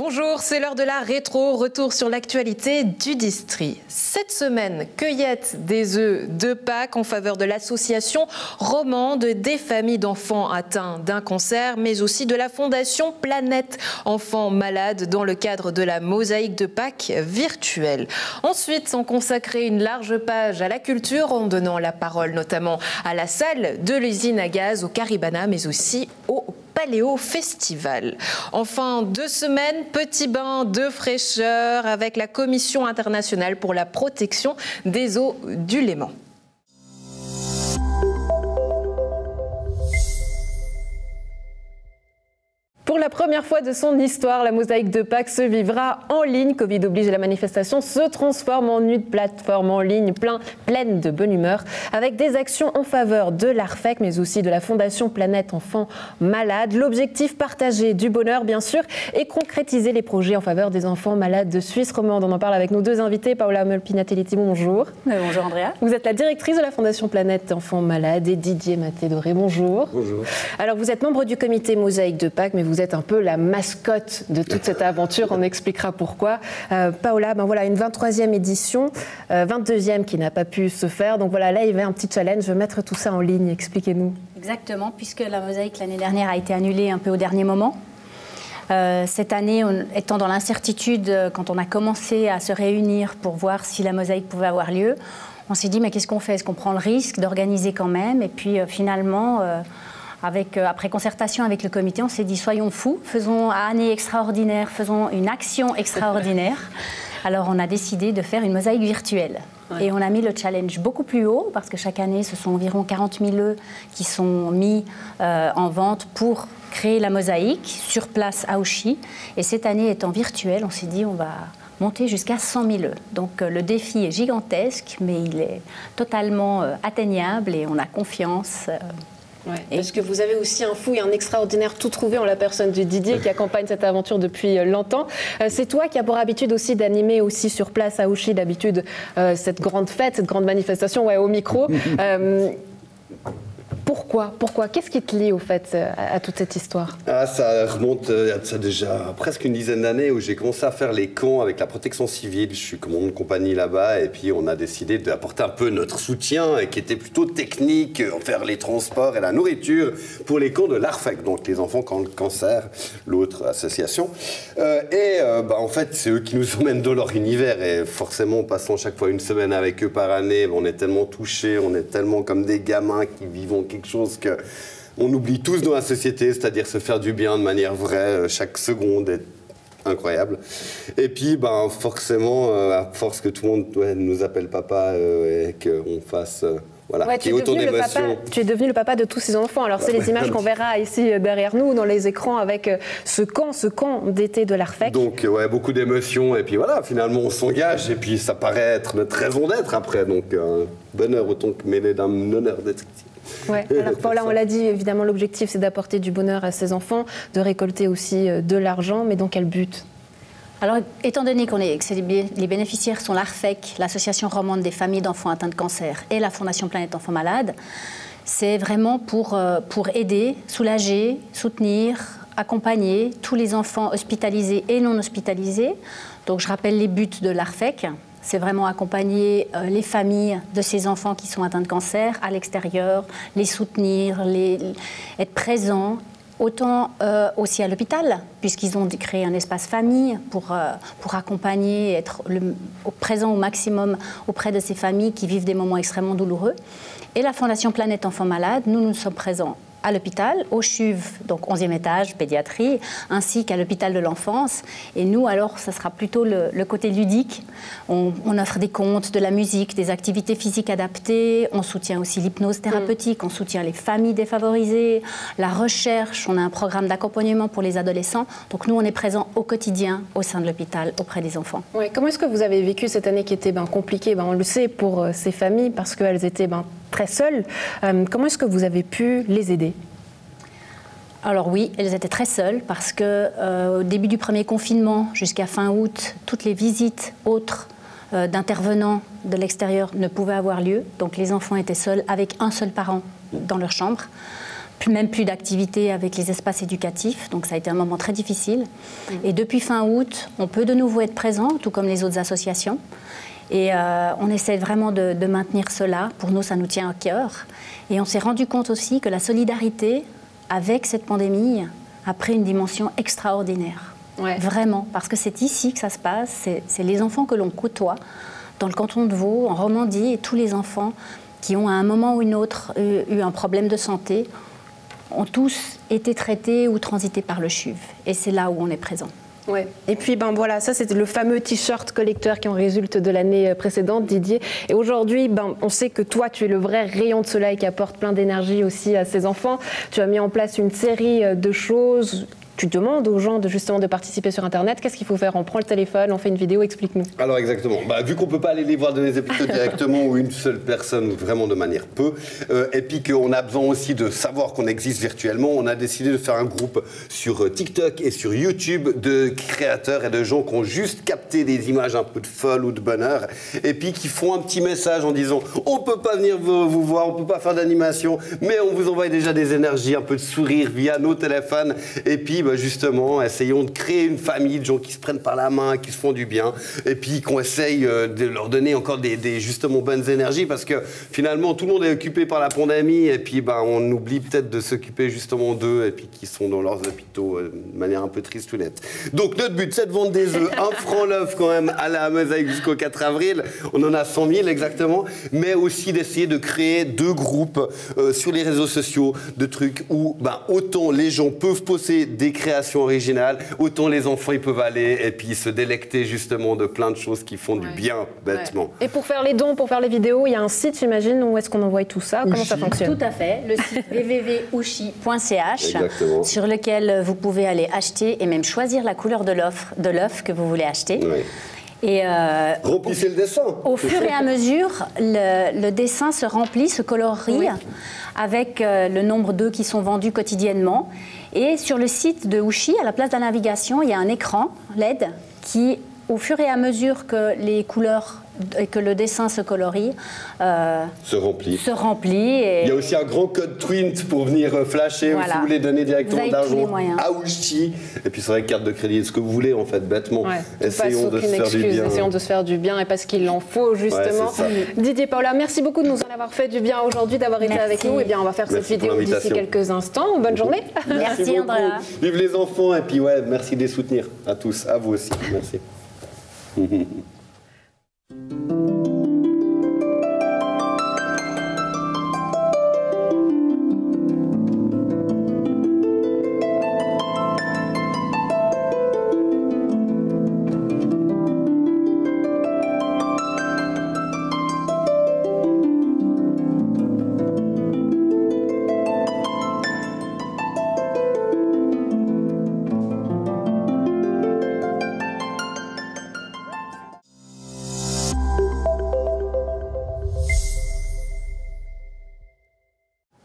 Bonjour, c'est l'heure de la rétro, retour sur l'actualité du district. Cette semaine, cueillette des œufs de Pâques en faveur de l'association romande des familles d'enfants atteints d'un cancer, mais aussi de la fondation Planète Enfants Malades dans le cadre de la mosaïque de Pâques virtuelle. Ensuite, on consacrait une large page à la culture en donnant la parole notamment à la salle de l'usine à gaz au Caribana, mais aussi au Paléo Festival. Enfin, 2 semaines, petit bain de fraîcheur avec la Commission internationale pour la protection des eaux du Léman. Pour la première fois de son histoire, la mosaïque de Pâques se vivra en ligne. Covid oblige, la manifestation se transforme en une plateforme en ligne pleine de bonne humeur, avec des actions en faveur de l'ARFEC, mais aussi de la Fondation Planète Enfants Malades. L'objectif partagé du bonheur, bien sûr, est concrétiser les projets en faveur des enfants malades de Suisse romande. On en parle avec nos 2 invités. Paola Molpinatelletti, bonjour. Bonjour Andrea. Vous êtes la directrice de la Fondation Planète Enfants Malades, et Didier Maté-Doré, bonjour. Bonjour. Alors, vous êtes membre du comité mosaïque de Pâques, mais vous êtes un peu la mascotte de toute cette aventure. On expliquera pourquoi. Paola, voilà une 23e édition, 22e qui n'a pas pu se faire. Donc voilà, là, il y avait un petit challenge, mettre tout ça en ligne. Expliquez-nous. Exactement, puisque la mosaïque l'année dernière a été annulée un peu au dernier moment. Cette année, étant dans l'incertitude, quand on a commencé à se réunir pour voir si la mosaïque pouvait avoir lieu, on s'est dit, mais qu'est-ce qu'on fait? Est-ce qu'on prend le risque d'organiser quand même? Et puis finalement... après concertation avec le comité, on s'est dit soyons fous, faisons année extraordinaire, faisons une action extraordinaire. Alors on a décidé de faire une mosaïque virtuelle. Ouais. Et on a mis le challenge beaucoup plus haut parce que chaque année, ce sont environ 40 000 œufs qui sont mis en vente pour créer la mosaïque sur place à Ouchy. Et cette année étant virtuelle, on s'est dit on va monter jusqu'à 100 000 œufs. Donc le défi est gigantesque, mais il est totalement atteignable et on a confiance. Ouais, parce que vous avez aussi un fou et un extraordinaire tout trouvé en la personne de Didier qui accompagne cette aventure depuis longtemps. C'est toi qui as pour habitude aussi d'animer aussi sur place à Ouchy d'habitude cette grande fête, cette grande manifestation au micro. Pourquoi? Qu'est-ce qui te lie au fait à toute cette histoire? Ça remonte à ça déjà presque une dizaine d'années où j'ai commencé à faire les camps avec la protection civile. Je suis commandant de compagnie là-bas et puis on a décidé d'apporter un peu notre soutien et qui était plutôt technique, faire les transports et la nourriture pour les camps de l'ARFEC, donc les enfants qui ont le cancer, l'autre association. En fait, c'est eux qui nous emmènent dans leur univers et forcément, passant chaque fois une semaine avec eux par année, on est tellement touchés, on est tellement comme des gamins qui vivent quelque chose qu'on oublie tous dans la société, c'est-à-dire se faire du bien de manière vraie, chaque seconde est incroyable. Et puis, forcément, à force que tout le monde nous appelle papa et qu'on fasse... tu es devenu le papa de tous ces enfants. Alors, c'est les images qu'on verra ici derrière nous, dans les écrans, avec ce camp d'été de l'ARFEC. Donc, beaucoup d'émotions. Et puis voilà, finalement, on s'engage. Et puis, ça paraît être notre raison d'être après. Donc, bonheur autant que mêlé d'un honneur d'être ici. Ouais. Alors Paola, on l'a dit, évidemment, l'objectif, c'est d'apporter du bonheur à ces enfants, de récolter aussi de l'argent. Mais dans quel but ? Alors, étant donné que les bénéficiaires sont l'ARFEC, l'Association romande des familles d'enfants atteints de cancer, et la Fondation Planète Enfants Malades, c'est vraiment pour aider, soulager, soutenir, accompagner tous les enfants hospitalisés et non hospitalisés. Donc, je rappelle les buts de l'ARFEC. C'est vraiment accompagner les familles de ces enfants qui sont atteints de cancer à l'extérieur, les soutenir, être présents. Autant aussi à l'hôpital, puisqu'ils ont créé un espace famille pour accompagner, être présent au maximum auprès de ces familles qui vivent des moments extrêmement douloureux. Et la Fondation Planète Enfants Malades, nous sommes présents à l'hôpital, au CHUV, donc 11e étage, pédiatrie, ainsi qu'à l'hôpital de l'enfance. Et nous, alors, ça sera plutôt le côté ludique. On offre des contes, de la musique, des activités physiques adaptées. On soutient aussi l'hypnose thérapeutique, on soutient les familles défavorisées, la recherche. On a un programme d'accompagnement pour les adolescents. Donc nous, on est présents au quotidien au sein de l'hôpital, auprès des enfants. Ouais, comment est-ce que vous avez vécu cette année qui était compliquée? On le sait pour ces familles, parce qu'elles étaient très seules. Comment est-ce que vous avez pu les aider? Alors oui, elles étaient très seules parce qu'au début du premier confinement, jusqu'à fin août, toutes les visites autres d'intervenants de l'extérieur ne pouvaient avoir lieu. Donc les enfants étaient seuls avec un seul parent dans leur chambre. même plus d'activité avec les espaces éducatifs, donc ça a été un moment très difficile. Et depuis fin août, on peut de nouveau être présent, tout comme les autres associations. Et on essaie vraiment de maintenir cela. Pour nous, ça nous tient à cœur. Et on s'est rendu compte aussi que la solidarité avec cette pandémie a pris une dimension extraordinaire. Ouais. Vraiment, parce que c'est ici que ça se passe, c'est les enfants que l'on côtoie dans le canton de Vaud, en Romandie, et tous les enfants qui ont à un moment ou une autre eu un problème de santé ont tous été traités ou transités par le CHUV. Et c'est là où on est présent. Ouais. Et puis voilà, ça c'était le fameux t-shirt collecteur qui en résulte de l'année précédente, Didier. Et aujourd'hui, on sait que toi, tu es le vrai rayon de soleil qui apporte plein d'énergie aussi à ces enfants. Tu as mis en place une série de choses. Tu demandes aux gens justement de participer sur Internet. Qu'est-ce qu'il faut faire? On prend le téléphone, on fait une vidéo, explique-nous. Alors exactement. Vu qu'on ne peut pas aller les voir dans les hôpitaux directement ou une seule personne ou vraiment de manière peu, et puis qu'on a besoin aussi de savoir qu'on existe virtuellement, on a décidé de faire un groupe sur TikTok et sur YouTube de créateurs et de gens qui ont juste capté des images un peu de folle ou de bonheur et puis qui font un petit message en disant on ne peut pas venir vous voir, on ne peut pas faire d'animation, mais on vous envoie déjà des énergies, un peu de sourire via nos téléphones et puis justement, essayons de créer une famille de gens qui se prennent par la main, qui se font du bien, et puis qu'on essaye de leur donner encore des justement bonnes énergies, parce que finalement, tout le monde est occupé par la pandémie, et puis on oublie peut-être de s'occuper justement d'eux, et puis qui sont dans leurs hôpitaux de manière un peu triste ou nette. Donc notre but, c'est de vendre des œufs, 1 franc l'œuf quand même, à la mosaïque jusqu'au 4 avril, on en a 100 000 exactement, mais aussi d'essayer de créer 2 groupes sur les réseaux sociaux, de trucs où autant les gens peuvent poster des créations originales, autant les enfants ils peuvent aller et puis se délecter justement de plein de choses qui font du bien bêtement. Et pour faire les dons, pour faire les vidéos, il y a un site, j'imagine, où est-ce qu'on envoie tout ça? Comment ça fonctionne? Tout à fait, le site www.ouchi.ch sur lequel vous pouvez aller acheter et même choisir la couleur de l'œuf que vous voulez acheter. Et remplissez le dessin. Au fur et à mesure, le dessin se remplit, se colorie avec le nombre d'œufs qui sont vendus quotidiennement. Et sur le site de Ouchi, à la place de la navigation, il y a un écran LED qui, au fur et à mesure que les couleurs et que le dessin se colorie, se remplit. Et il y a aussi un grand code Twint pour venir flasher si vous voulez donner directement d'argent à Ouchi. Et puis c'est vrai, carte de crédit, ce que vous voulez en fait, bêtement. Essayons de se faire du bien. Essayons de se faire du bien et parce qu'il en faut justement. Didier, Paula, merci beaucoup de nous en avoir fait du bien aujourd'hui, d'avoir été avec nous. Et bien, on va faire cette vidéo d'ici quelques instants. Bonne journée. Merci Andrea. Vive les enfants et puis merci de les soutenir à tous, à vous aussi. Merci.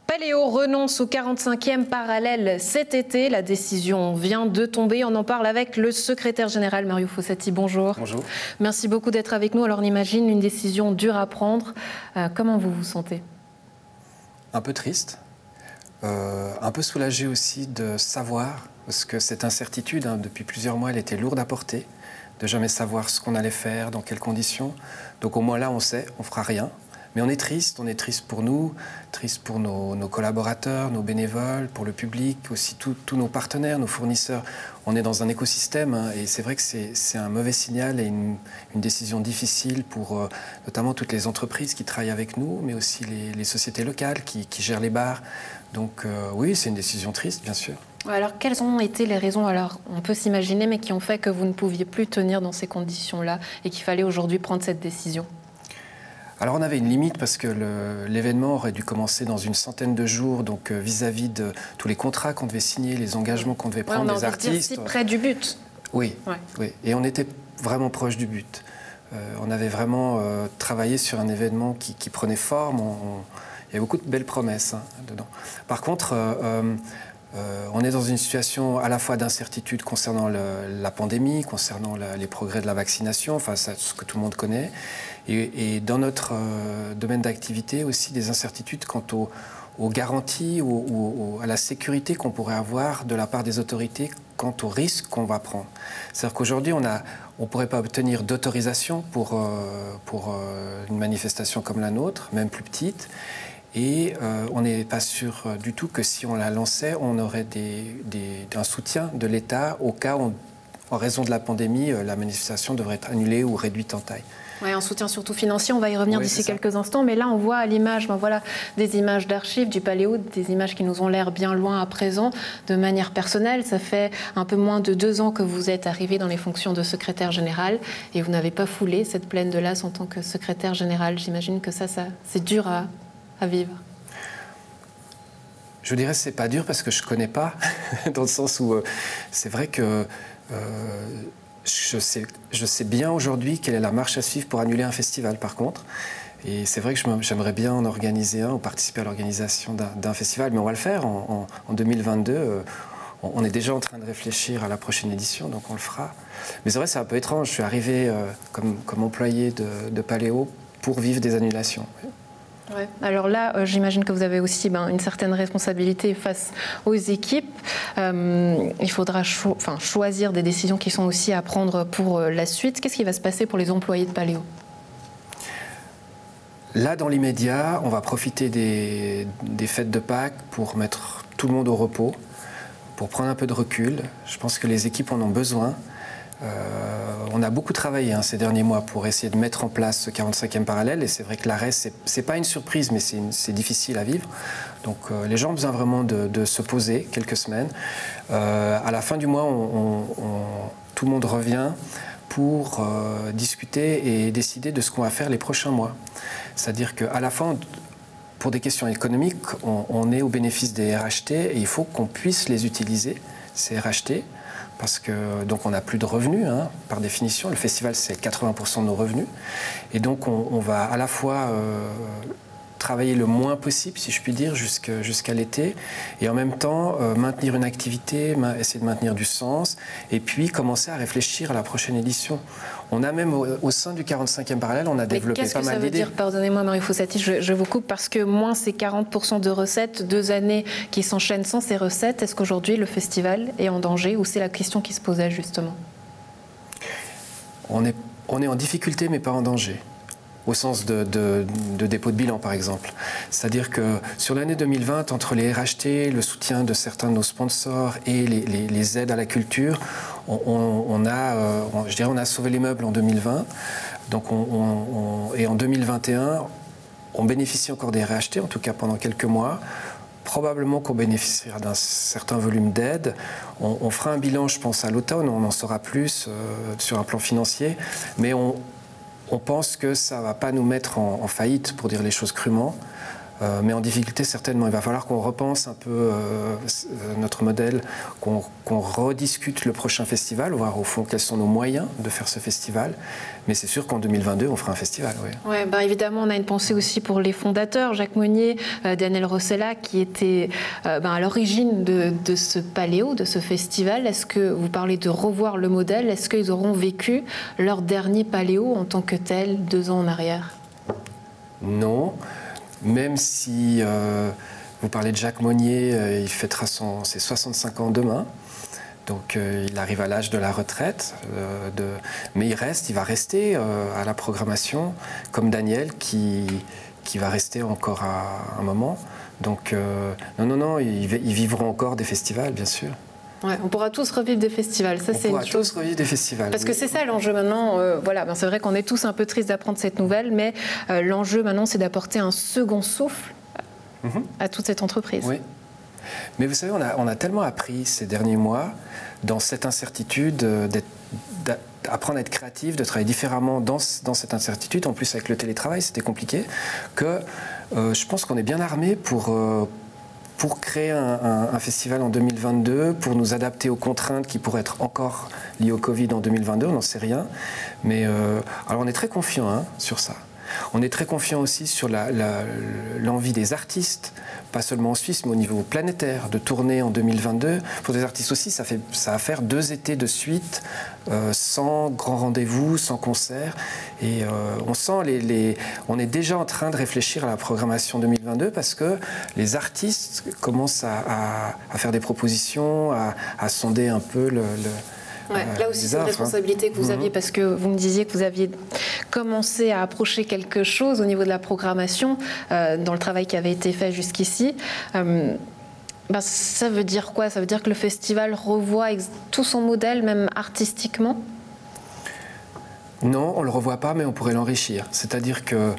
Paléo renonce au 45e parallèle cet été. La décision vient de tomber. On en parle avec le secrétaire général Mario Fossati. Bonjour. Bonjour. Merci beaucoup d'être avec nous. Alors on imagine une décision dure à prendre. Comment vous vous sentez? Un peu triste, un peu soulagé aussi de savoir, parce que cette incertitude, depuis plusieurs mois, elle était lourde à porter, de jamais savoir ce qu'on allait faire, dans quelles conditions. Donc au moins là, on sait, on fera rien. Mais on est triste pour nous, triste pour nos collaborateurs, nos bénévoles, pour le public, aussi tous nos partenaires, nos fournisseurs. On est dans un écosystème et c'est vrai que c'est un mauvais signal et une décision difficile pour notamment toutes les entreprises qui travaillent avec nous, mais aussi les sociétés locales qui gèrent les bars. Donc oui, c'est une décision triste, bien sûr. Alors, quelles ont été les raisons, alors on peut s'imaginer, mais qui ont fait que vous ne pouviez plus tenir dans ces conditions-là et qu'il fallait aujourd'hui prendre cette décision? Alors on avait une limite parce que l'événement aurait dû commencer dans une centaine de jours, donc vis-à-vis de tous les contrats qu'on devait signer, les engagements qu'on devait prendre, les artistes. Si près du but. Oui, et on était vraiment proche du but. On avait vraiment travaillé sur un événement qui prenait forme. Il y a beaucoup de belles promesses dedans. Par contre, on est dans une situation à la fois d'incertitude concernant la pandémie, concernant les progrès de la vaccination, enfin ce que tout le monde connaît, et dans notre domaine d'activité aussi des incertitudes quant aux garanties ou à la sécurité qu'on pourrait avoir de la part des autorités quant aux risques qu'on va prendre. C'est-à-dire qu'aujourd'hui, on ne pourrait pas obtenir d'autorisation pour une manifestation comme la nôtre, même plus petite. Et on n'est pas sûr du tout que si on la lançait, on aurait un soutien de l'État au cas où, en raison de la pandémie, la manifestation devrait être annulée ou réduite en taille. Oui, un soutien surtout financier, on va y revenir d'ici quelques instants, mais là on voit à l'image, voilà, des images d'archives du Paléo, des images qui nous ont l'air bien loin à présent, de manière personnelle. Ça fait un peu moins de 2 ans que vous êtes arrivé dans les fonctions de secrétaire général et vous n'avez pas foulé cette plaine de l'As en tant que secrétaire général. J'imagine que ça c'est dur à vivre. Je dirais que c'est pas dur parce que je connais pas, dans le sens où c'est vrai que je sais bien aujourd'hui quelle est la marche à suivre pour annuler un festival, par contre. Et c'est vrai que j'aimerais bien en organiser un ou participer à l'organisation d'un festival, mais on va le faire en 2022. On est déjà en train de réfléchir à la prochaine édition, donc on le fera. Mais c'est vrai, c'est un peu étrange. Je suis arrivé comme employé de Paléo pour vivre des annulations. Ouais. Alors là, j'imagine que vous avez aussi une certaine responsabilité face aux équipes. Il faudra choisir des décisions qui sont aussi à prendre pour la suite. Qu'est-ce qui va se passer pour les employés de Paléo? Là, dans l'immédiat, on va profiter des fêtes de Pâques pour mettre tout le monde au repos, pour prendre un peu de recul. Je pense que les équipes en ont besoin. On a beaucoup travaillé ces derniers mois pour essayer de mettre en place ce 45e parallèle, et c'est vrai que l'arrêt, c'est pas une surprise, mais c'est difficile à vivre. Donc les gens ont besoin vraiment de se poser quelques semaines. À la fin du mois, tout le monde revient pour discuter et décider de ce qu'on va faire les prochains mois. C'est-à-dire qu'à la fin, pour des questions économiques, on est au bénéfice des RHT et il faut qu'on puisse les utiliser, ces RHT. Parce que donc on n'a plus de revenus, par définition. Le festival, c'est 80% de nos revenus. Et donc on va à la fois travailler le moins possible, si je puis dire, jusqu'à l'été, et en même temps maintenir une activité, essayer de maintenir du sens, et puis commencer à réfléchir à la prochaine édition. On a même au sein du 45e parallèle, on a développé pas mal d'idées. Qu'est-ce que ça veut dire, pardonnez-moi Marie Fossati, je vous coupe, parce que moins c'est 40% de recettes, 2 années qui s'enchaînent sans ces recettes. Est-ce qu'aujourd'hui le festival est en danger, ou c'est la question qui se posait justement? On est en difficulté, mais pas en danger. Au sens de dépôt de bilan, par exemple. C'est-à-dire que sur l'année 2020, entre les RHT, le soutien de certains de nos sponsors et les aides à la culture, on a sauvé les meubles en 2020. Donc et en 2021, on bénéficie encore des RHT, en tout cas pendant quelques mois. Probablement qu'on bénéficiera d'un certain volume d'aide. On fera un bilan, je pense, à l'automne, on en saura plus sur un plan financier, mais on pense que ça ne va pas nous mettre en faillite, pour dire les choses crûment, mais en difficulté certainement. Il va falloir qu'on repense un peu notre modèle, qu'on rediscute le prochain festival, voir au fond quels sont nos moyens de faire ce festival. Mais c'est sûr qu'en 2022, on fera un festival. Oui. Ouais, évidemment, on a une pensée aussi pour les fondateurs, Jacques Monnier, Daniel Rossella, qui étaient à l'origine de ce Paléo, de ce festival. Est-ce que vous parlez de revoir le modèle? Est-ce qu'ils auront vécu leur dernier Paléo en tant que tel 2 ans en arrière? Non. Même si vous parlez de Jacques Monnier, il fêtera ses 65 ans demain. Donc il arrive à l'âge de la retraite. Mais il va rester à la programmation, comme Daniel, qui va rester encore à un moment. Donc non, ils vivront encore des festivals, bien sûr. Ouais, on pourra tous revivre des festivals. Ça, on pourra tous revivre des festivals. Parce que c'est ça l'enjeu maintenant. C'est vrai qu'on est tous un peu tristes d'apprendre cette nouvelle, mais l'enjeu maintenant, c'est d'apporter un second souffle à toute cette entreprise. Oui. Mais vous savez, on a tellement appris ces derniers mois dans cette incertitude, d'apprendre à être créatif, de travailler différemment dans cette incertitude. En plus, avec le télétravail, c'était compliqué, que je pense qu'on est bien armé pour créer un festival en 2022, pour nous adapter aux contraintes qui pourraient être encore liées au Covid en 2022, on n'en sait rien. Mais alors on est très confiant sur ça. On est très confiant aussi sur l'envie des artistes, pas seulement en Suisse, mais au niveau planétaire, de tourner en 2022. Pour des artistes aussi, ça va faire 2 étés de suite, sans grand rendez-vous, sans concert. Et on sent on est déjà en train de réfléchir à la programmation 2022 parce que les artistes commencent à faire des propositions, à sonder un peu là aussi, c'est une responsabilité que vous aviez parce que vous me disiez que vous aviez commencé à approcher quelque chose au niveau de la programmation dans le travail qui avait été fait jusqu'ici. Ça veut dire quoi? Ça veut dire que le festival revoit tout son modèle, même artistiquement? Non, on ne le revoit pas, mais on pourrait l'enrichir. C'est-à-dire que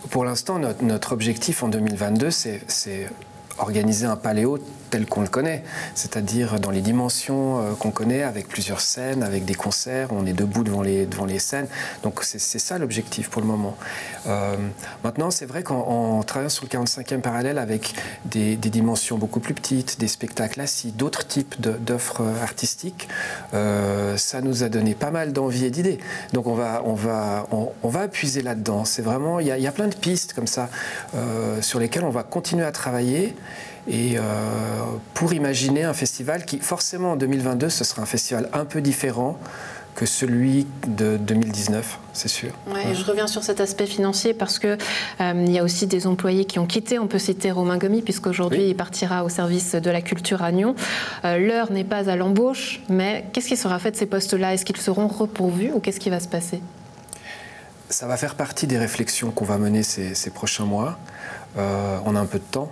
pour l'instant, notre objectif en 2022, c'est organiser un paléo tel qu'on le connaît, c'est-à-dire dans les dimensions qu'on connaît, avec plusieurs scènes, avec des concerts, on est debout devant les scènes. Donc c'est ça l'objectif pour le moment. Maintenant, c'est vrai qu'en travaillant sur le 45e parallèle avec des dimensions beaucoup plus petites, des spectacles assis, d'autres types d'offres artistiques, ça nous a donné pas mal d'envie et d'idées. Donc on va puiser là-dedans. C'est vraiment, il y a plein de pistes comme ça sur lesquelles on va continuer à travailler. Et pour imaginer un festival qui, forcément, en 2022, ce sera un festival un peu différent que celui de 2019, c'est sûr. Ouais, je reviens sur cet aspect financier parce que il y a aussi des employés qui ont quitté. On peut citer Romain Gomy, puisqu'aujourd'hui, il partira au service de la culture à Nyon. L'heure n'est pas à l'embauche, mais qu'est-ce qui sera fait de ces postes-là? Est-ce qu'ils seront repourvus ou qu'est-ce qui va se passer? Ça va faire partie des réflexions qu'on va mener ces prochains mois. On a un peu de temps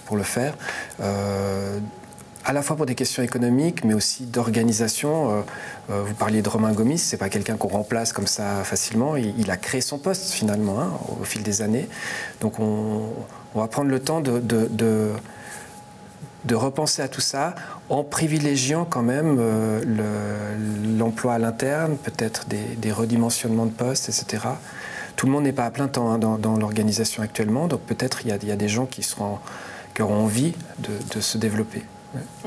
pour le faire, à la fois pour des questions économiques, mais aussi d'organisation. Vous parliez de Romain Gomy, c'est pas quelqu'un qu'on remplace comme ça facilement. Il a créé son poste finalement au fil des années. Donc on va prendre le temps de repenser à tout ça en privilégiant quand même l'emploi à l'interne, peut-être des redimensionnements de postes, etc. Tout le monde n'est pas à plein temps dans l'organisation actuellement, donc peut-être il y a des gens qui auront envie de se développer.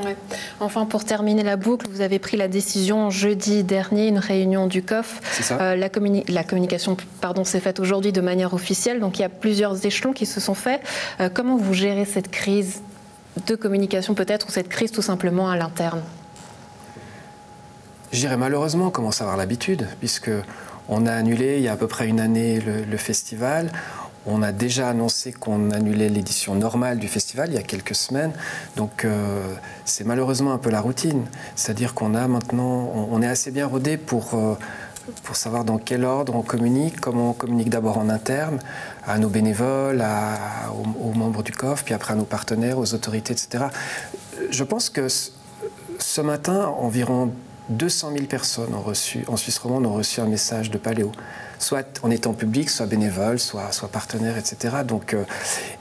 Ouais. Enfin, pour terminer la boucle, vous avez pris la décision jeudi dernier, une réunion du COF. C'est ça. La communication s'est faite aujourd'hui de manière officielle, donc il y a plusieurs échelons qui se sont faits. Comment vous gérez cette crise de communication peut-être, ou cette crise tout simplement à l'interne? Je dirais malheureusement, on commence à avoir l'habitude, puisqu'on a annulé il y a à peu près une année le festival. On a déjà annoncé qu'on annulait l'édition normale du festival il y a quelques semaines. Donc c'est malheureusement un peu la routine. C'est-à-dire qu'on a maintenant, on est assez bien rodé pour savoir dans quel ordre on communique, comment on communique d'abord en interne, à nos bénévoles, aux membres du COF, puis après à nos partenaires, aux autorités, etc. Je pense que ce matin, environ 200 000 personnes en Suisse romande ont reçu un message de Paléo, soit en étant public, soit bénévole, soit partenaire, etc. Donc,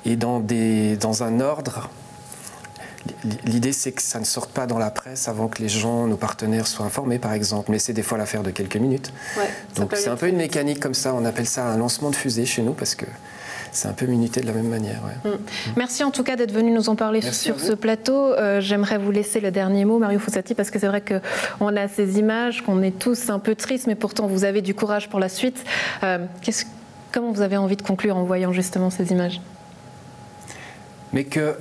et dans un ordre, l'idée c'est que ça ne sorte pas dans la presse avant que les gens, nos partenaires, soient informés, par exemple. Mais c'est des fois l'affaire de quelques minutes. Ouais, donc c'est un peu une mécanique comme ça. On appelle ça un lancement de fusée chez nous parce que c'est un peu minuté de la même manière. Ouais. Merci en tout cas d'être venu nous en parler sur ce plateau. J'aimerais vous laisser le dernier mot, Mario Fossati, parce que c'est vrai qu'on a ces images, qu'on est tous un peu tristes, mais pourtant vous avez du courage pour la suite. Comment vous avez envie de conclure en voyant justement ces images? Mais que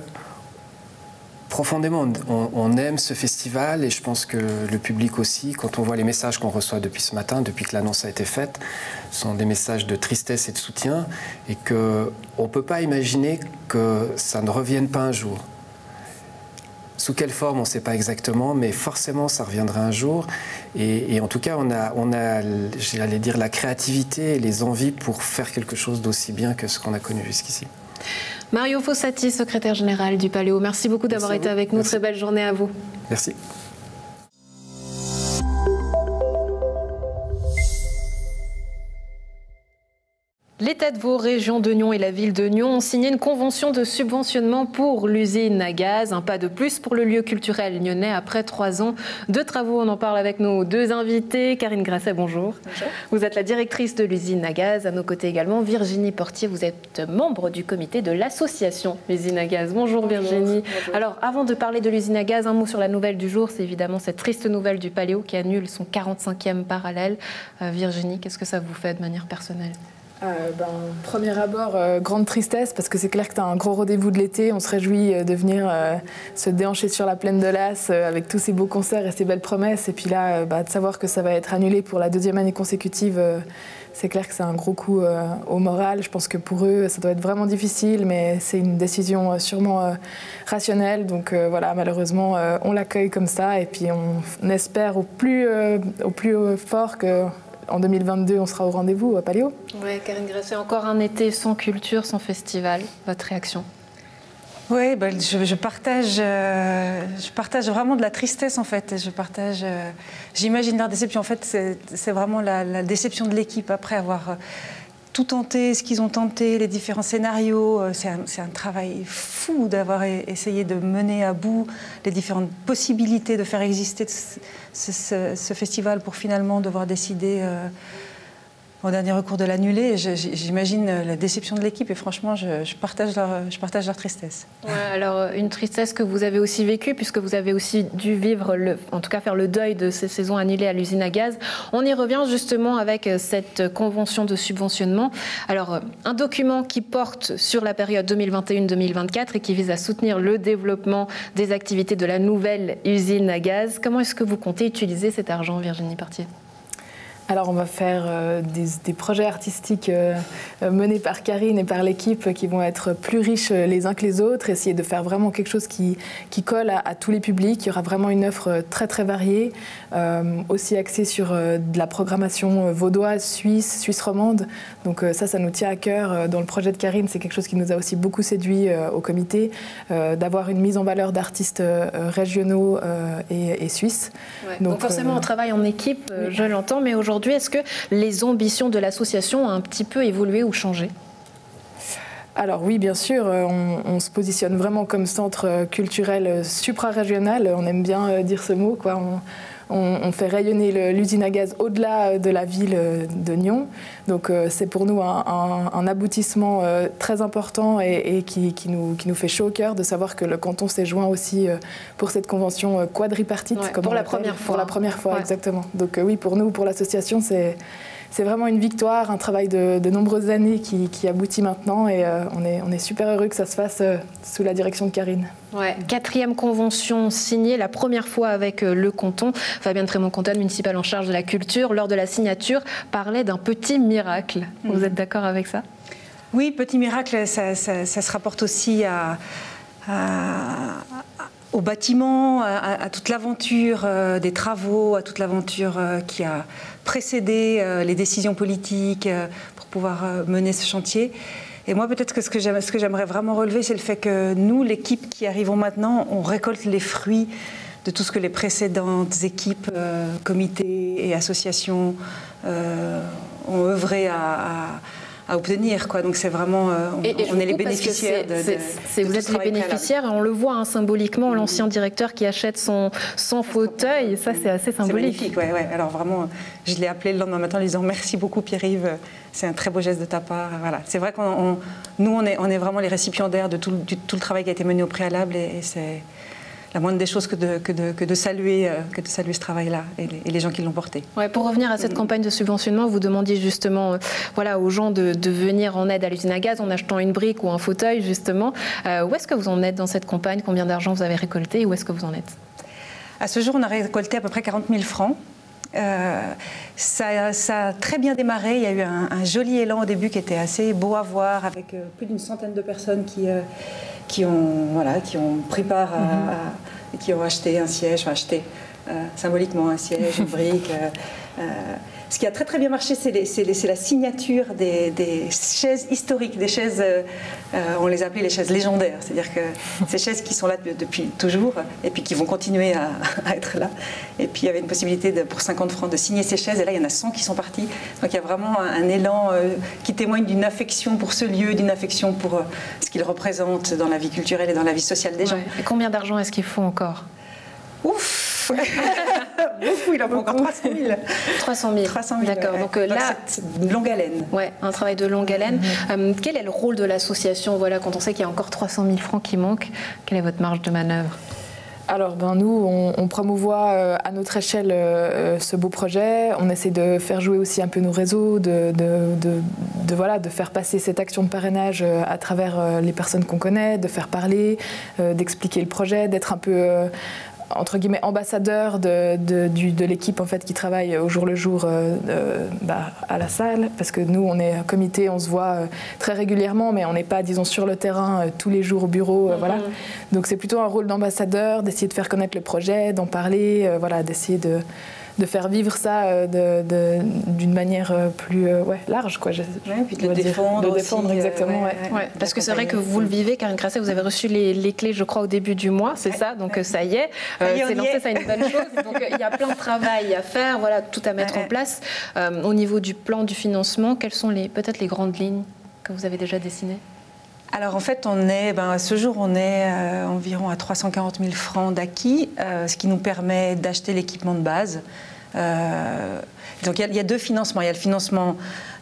profondément, on aime ce festival et je pense que le public aussi, quand on voit les messages qu'on reçoit depuis ce matin, depuis que l'annonce a été faite, sont des messages de tristesse et de soutien et qu'on ne peut pas imaginer que ça ne revienne pas un jour. Sous quelle forme, on ne sait pas exactement, mais forcément, ça reviendra un jour. Et en tout cas, on a j'allais dire, la créativité et les envies pour faire quelque chose d'aussi bien que ce qu'on a connu jusqu'ici. Mario Fossati, secrétaire général du Paléo, merci beaucoup d'avoir été avec nous. Merci. Très belle journée à vous. Merci. L'État de Vaud, région de Nyon et la ville de Nyon ont signé une convention de subventionnement pour l'usine à gaz. Un pas de plus pour le lieu culturel nyonnais après 3 ans de travaux. On en parle avec nos 2 invités. Karine Grasset, bonjour. Bonjour. Vous êtes la directrice de l'usine à gaz. À nos côtés également, Virginie Portier. Vous êtes membre du comité de l'association Usine à gaz. Bonjour, Virginie. Bonjour. Alors, avant de parler de l'usine à gaz, un mot sur la nouvelle du jour. C'est évidemment cette triste nouvelle du Paléo qui annule son 45e parallèle. Virginie, qu'est-ce que ça vous fait de manière personnelle ? Premier abord, grande tristesse, parce que c'est clair que c'est un gros rendez-vous de l'été. On se réjouit de venir se déhancher sur la plaine de l'As avec tous ces beaux concerts et ces belles promesses. Et puis là, de savoir que ça va être annulé pour la 2e année consécutive, c'est clair que c'est un gros coup au moral. Je pense que pour eux, ça doit être vraiment difficile, mais c'est une décision sûrement rationnelle. Donc voilà, malheureusement, on l'accueille comme ça. Et puis on espère au plus fort que... En 2022, on sera au rendez-vous à Paléo. Oui, Karine Gresset, encore un été sans culture, sans festival. Votre réaction? Oui, je partage vraiment de la tristesse en fait. J'imagine leur déception. En fait, c'est vraiment la déception de l'équipe après avoir tout tenté, ce qu'ils ont tenté, les différents scénarios. C'est un travail fou d'avoir essayé de mener à bout les différentes possibilités de faire exister ce festival pour finalement devoir décider en dernier recours de l'annuler. J'imagine la déception de l'équipe et franchement, je partage leur tristesse. Ouais, alors, une tristesse que vous avez aussi vécue, puisque vous avez aussi dû vivre, en tout cas faire le deuil de ces saisons annulées à l'usine à gaz. On y revient justement avec cette convention de subventionnement. Alors, un document qui porte sur la période 2021-2024 et qui vise à soutenir le développement des activités de la nouvelle usine à gaz. Comment est-ce que vous comptez utiliser cet argent, Virginie Partier ? Alors on va faire des projets artistiques menés par Karine et par l'équipe qui vont être plus riches les uns que les autres, essayer de faire vraiment quelque chose qui colle à tous les publics. Il y aura vraiment une offre très très variée, aussi axée sur de la programmation vaudoise, suisse romande. Donc ça nous tient à cœur dans le projet de Karine. C'est quelque chose qui nous a aussi beaucoup séduit au comité, d'avoir une mise en valeur d'artistes régionaux et suisses. Ouais. Donc forcément on travaille en équipe, je l'entends, mais aujourd'hui est-ce que les ambitions de l'association ont un petit peu évolué ou changé ? Alors oui, bien sûr, on se positionne vraiment comme centre culturel supra-régional. On aime bien dire ce mot, quoi. On fait rayonner l'usine à gaz au-delà de la ville de Nyon. Donc c'est pour nous un aboutissement très important et qui nous fait chaud au cœur de savoir que le canton s'est joint aussi pour cette convention quadripartite. Ouais, comme pour la première fois. Pour la première fois, ouais. Exactement. Donc oui, pour nous, pour l'association, c'est vraiment une victoire, un travail de nombreuses années qui aboutit maintenant et on est super heureux que ça se fasse sous la direction de Karine. Ouais. 4e convention signée, la première fois avec le canton. Fabienne Trémont-Contal, municipale en charge de la culture, lors de la signature, parlait d'un petit miracle. Vous êtes d'accord avec ça ? Oui, petit miracle, ça se rapporte aussi au bâtiment, à toute l'aventure des travaux, à toute l'aventure qui a précédé les décisions politiques pour pouvoir mener ce chantier. Et moi, peut-être que ce que j'aimerais vraiment relever, c'est le fait que nous, l'équipe qui arrivons maintenant, on récolte les fruits de tout ce que les précédentes équipes, comités et associations ont œuvré à obtenir, quoi. Donc c'est vraiment, on est les bénéficiaires vous êtes les bénéficiaires, et on le voit symboliquement, l'ancien directeur qui achète son fauteuil, ça c'est assez symbolique. C'est magnifique, ouais. Alors vraiment, je l'ai appelé le lendemain matin en lui disant merci beaucoup Pierre-Yves, c'est un très beau geste de ta part. Voilà. C'est vrai qu'on est vraiment les récipiendaires de tout le travail qui a été mené au préalable et c'est la moindre des choses que de saluer ce travail-là et les gens qui l'ont porté. Ouais, pour revenir à cette campagne de subventionnement, vous demandiez justement aux gens de venir en aide à l'usine à gaz en achetant une brique ou un fauteuil, justement. Où est-ce que vous en êtes dans cette campagne ? Combien d'argent vous avez récolté et où est-ce que vous en êtes ? À ce jour, on a récolté à peu près 40 000 francs. Ça a très bien démarré. Il y a eu un joli élan au début qui était assez beau à voir, avec plus d'une centaine de personnes qui ont pris part qui ont acheté un siège, symboliquement un siège, une brique. Ce qui a très très bien marché, c'est la signature des chaises historiques, des chaises, on les appelait les chaises légendaires, c'est-à-dire que ces chaises qui sont là depuis toujours et puis qui vont continuer à être là. Et puis il y avait une possibilité pour 50 francs de signer ces chaises et là il y en a 100 qui sont partis. Donc il y a vraiment un élan qui témoigne d'une affection pour ce lieu, d'une affection pour ce qu'il représente dans la vie culturelle et dans la vie sociale des gens. Ouais. Et combien d'argent est-ce qu'il faut encore ? Ouf. Beaucoup, il en faut encore 300 000. 300 000. D'accord. Ouais. Donc là, c'est de longue haleine. Ouais, un travail de longue haleine. Quel est le rôle de l'association ? Voilà, quand on sait qu'il y a encore 300 000 francs qui manquent, quelle est votre marge de manœuvre ? Alors, nous, on promouvoit à notre échelle ce beau projet. On essaie de faire jouer aussi un peu nos réseaux, de faire passer cette action de parrainage à travers les personnes qu'on connaît, de faire parler, d'expliquer le projet, d'être un peu entre guillemets ambassadeur de l'équipe en fait qui travaille au jour le jour à la salle, parce que nous on est un comité, on se voit très régulièrement, mais on n'est pas disons sur le terrain tous les jours au bureau, voilà. Donc c'est plutôt un rôle d'ambassadeur, d'essayer de faire connaître le projet, d'en parler, d'essayer de faire vivre ça d'une manière plus large, quoi. Puis de le défendre, aussi, exactement. Parce que c'est vrai que vous le vivez, Karine Grasset, vous avez reçu les clés, je crois, au début du mois, c'est ça, donc ça y est, c'est lancé, c'est une bonne chose. Donc il y a plein de travail à faire, tout à mettre en place. Au niveau du plan du financement, quelles sont peut-être les grandes lignes que vous avez déjà dessinées? Alors en fait, à ce jour, on est environ à 340 000 francs d'acquis, ce qui nous permet d'acheter l'équipement de base. Donc il y a deux financements. Il y a le financement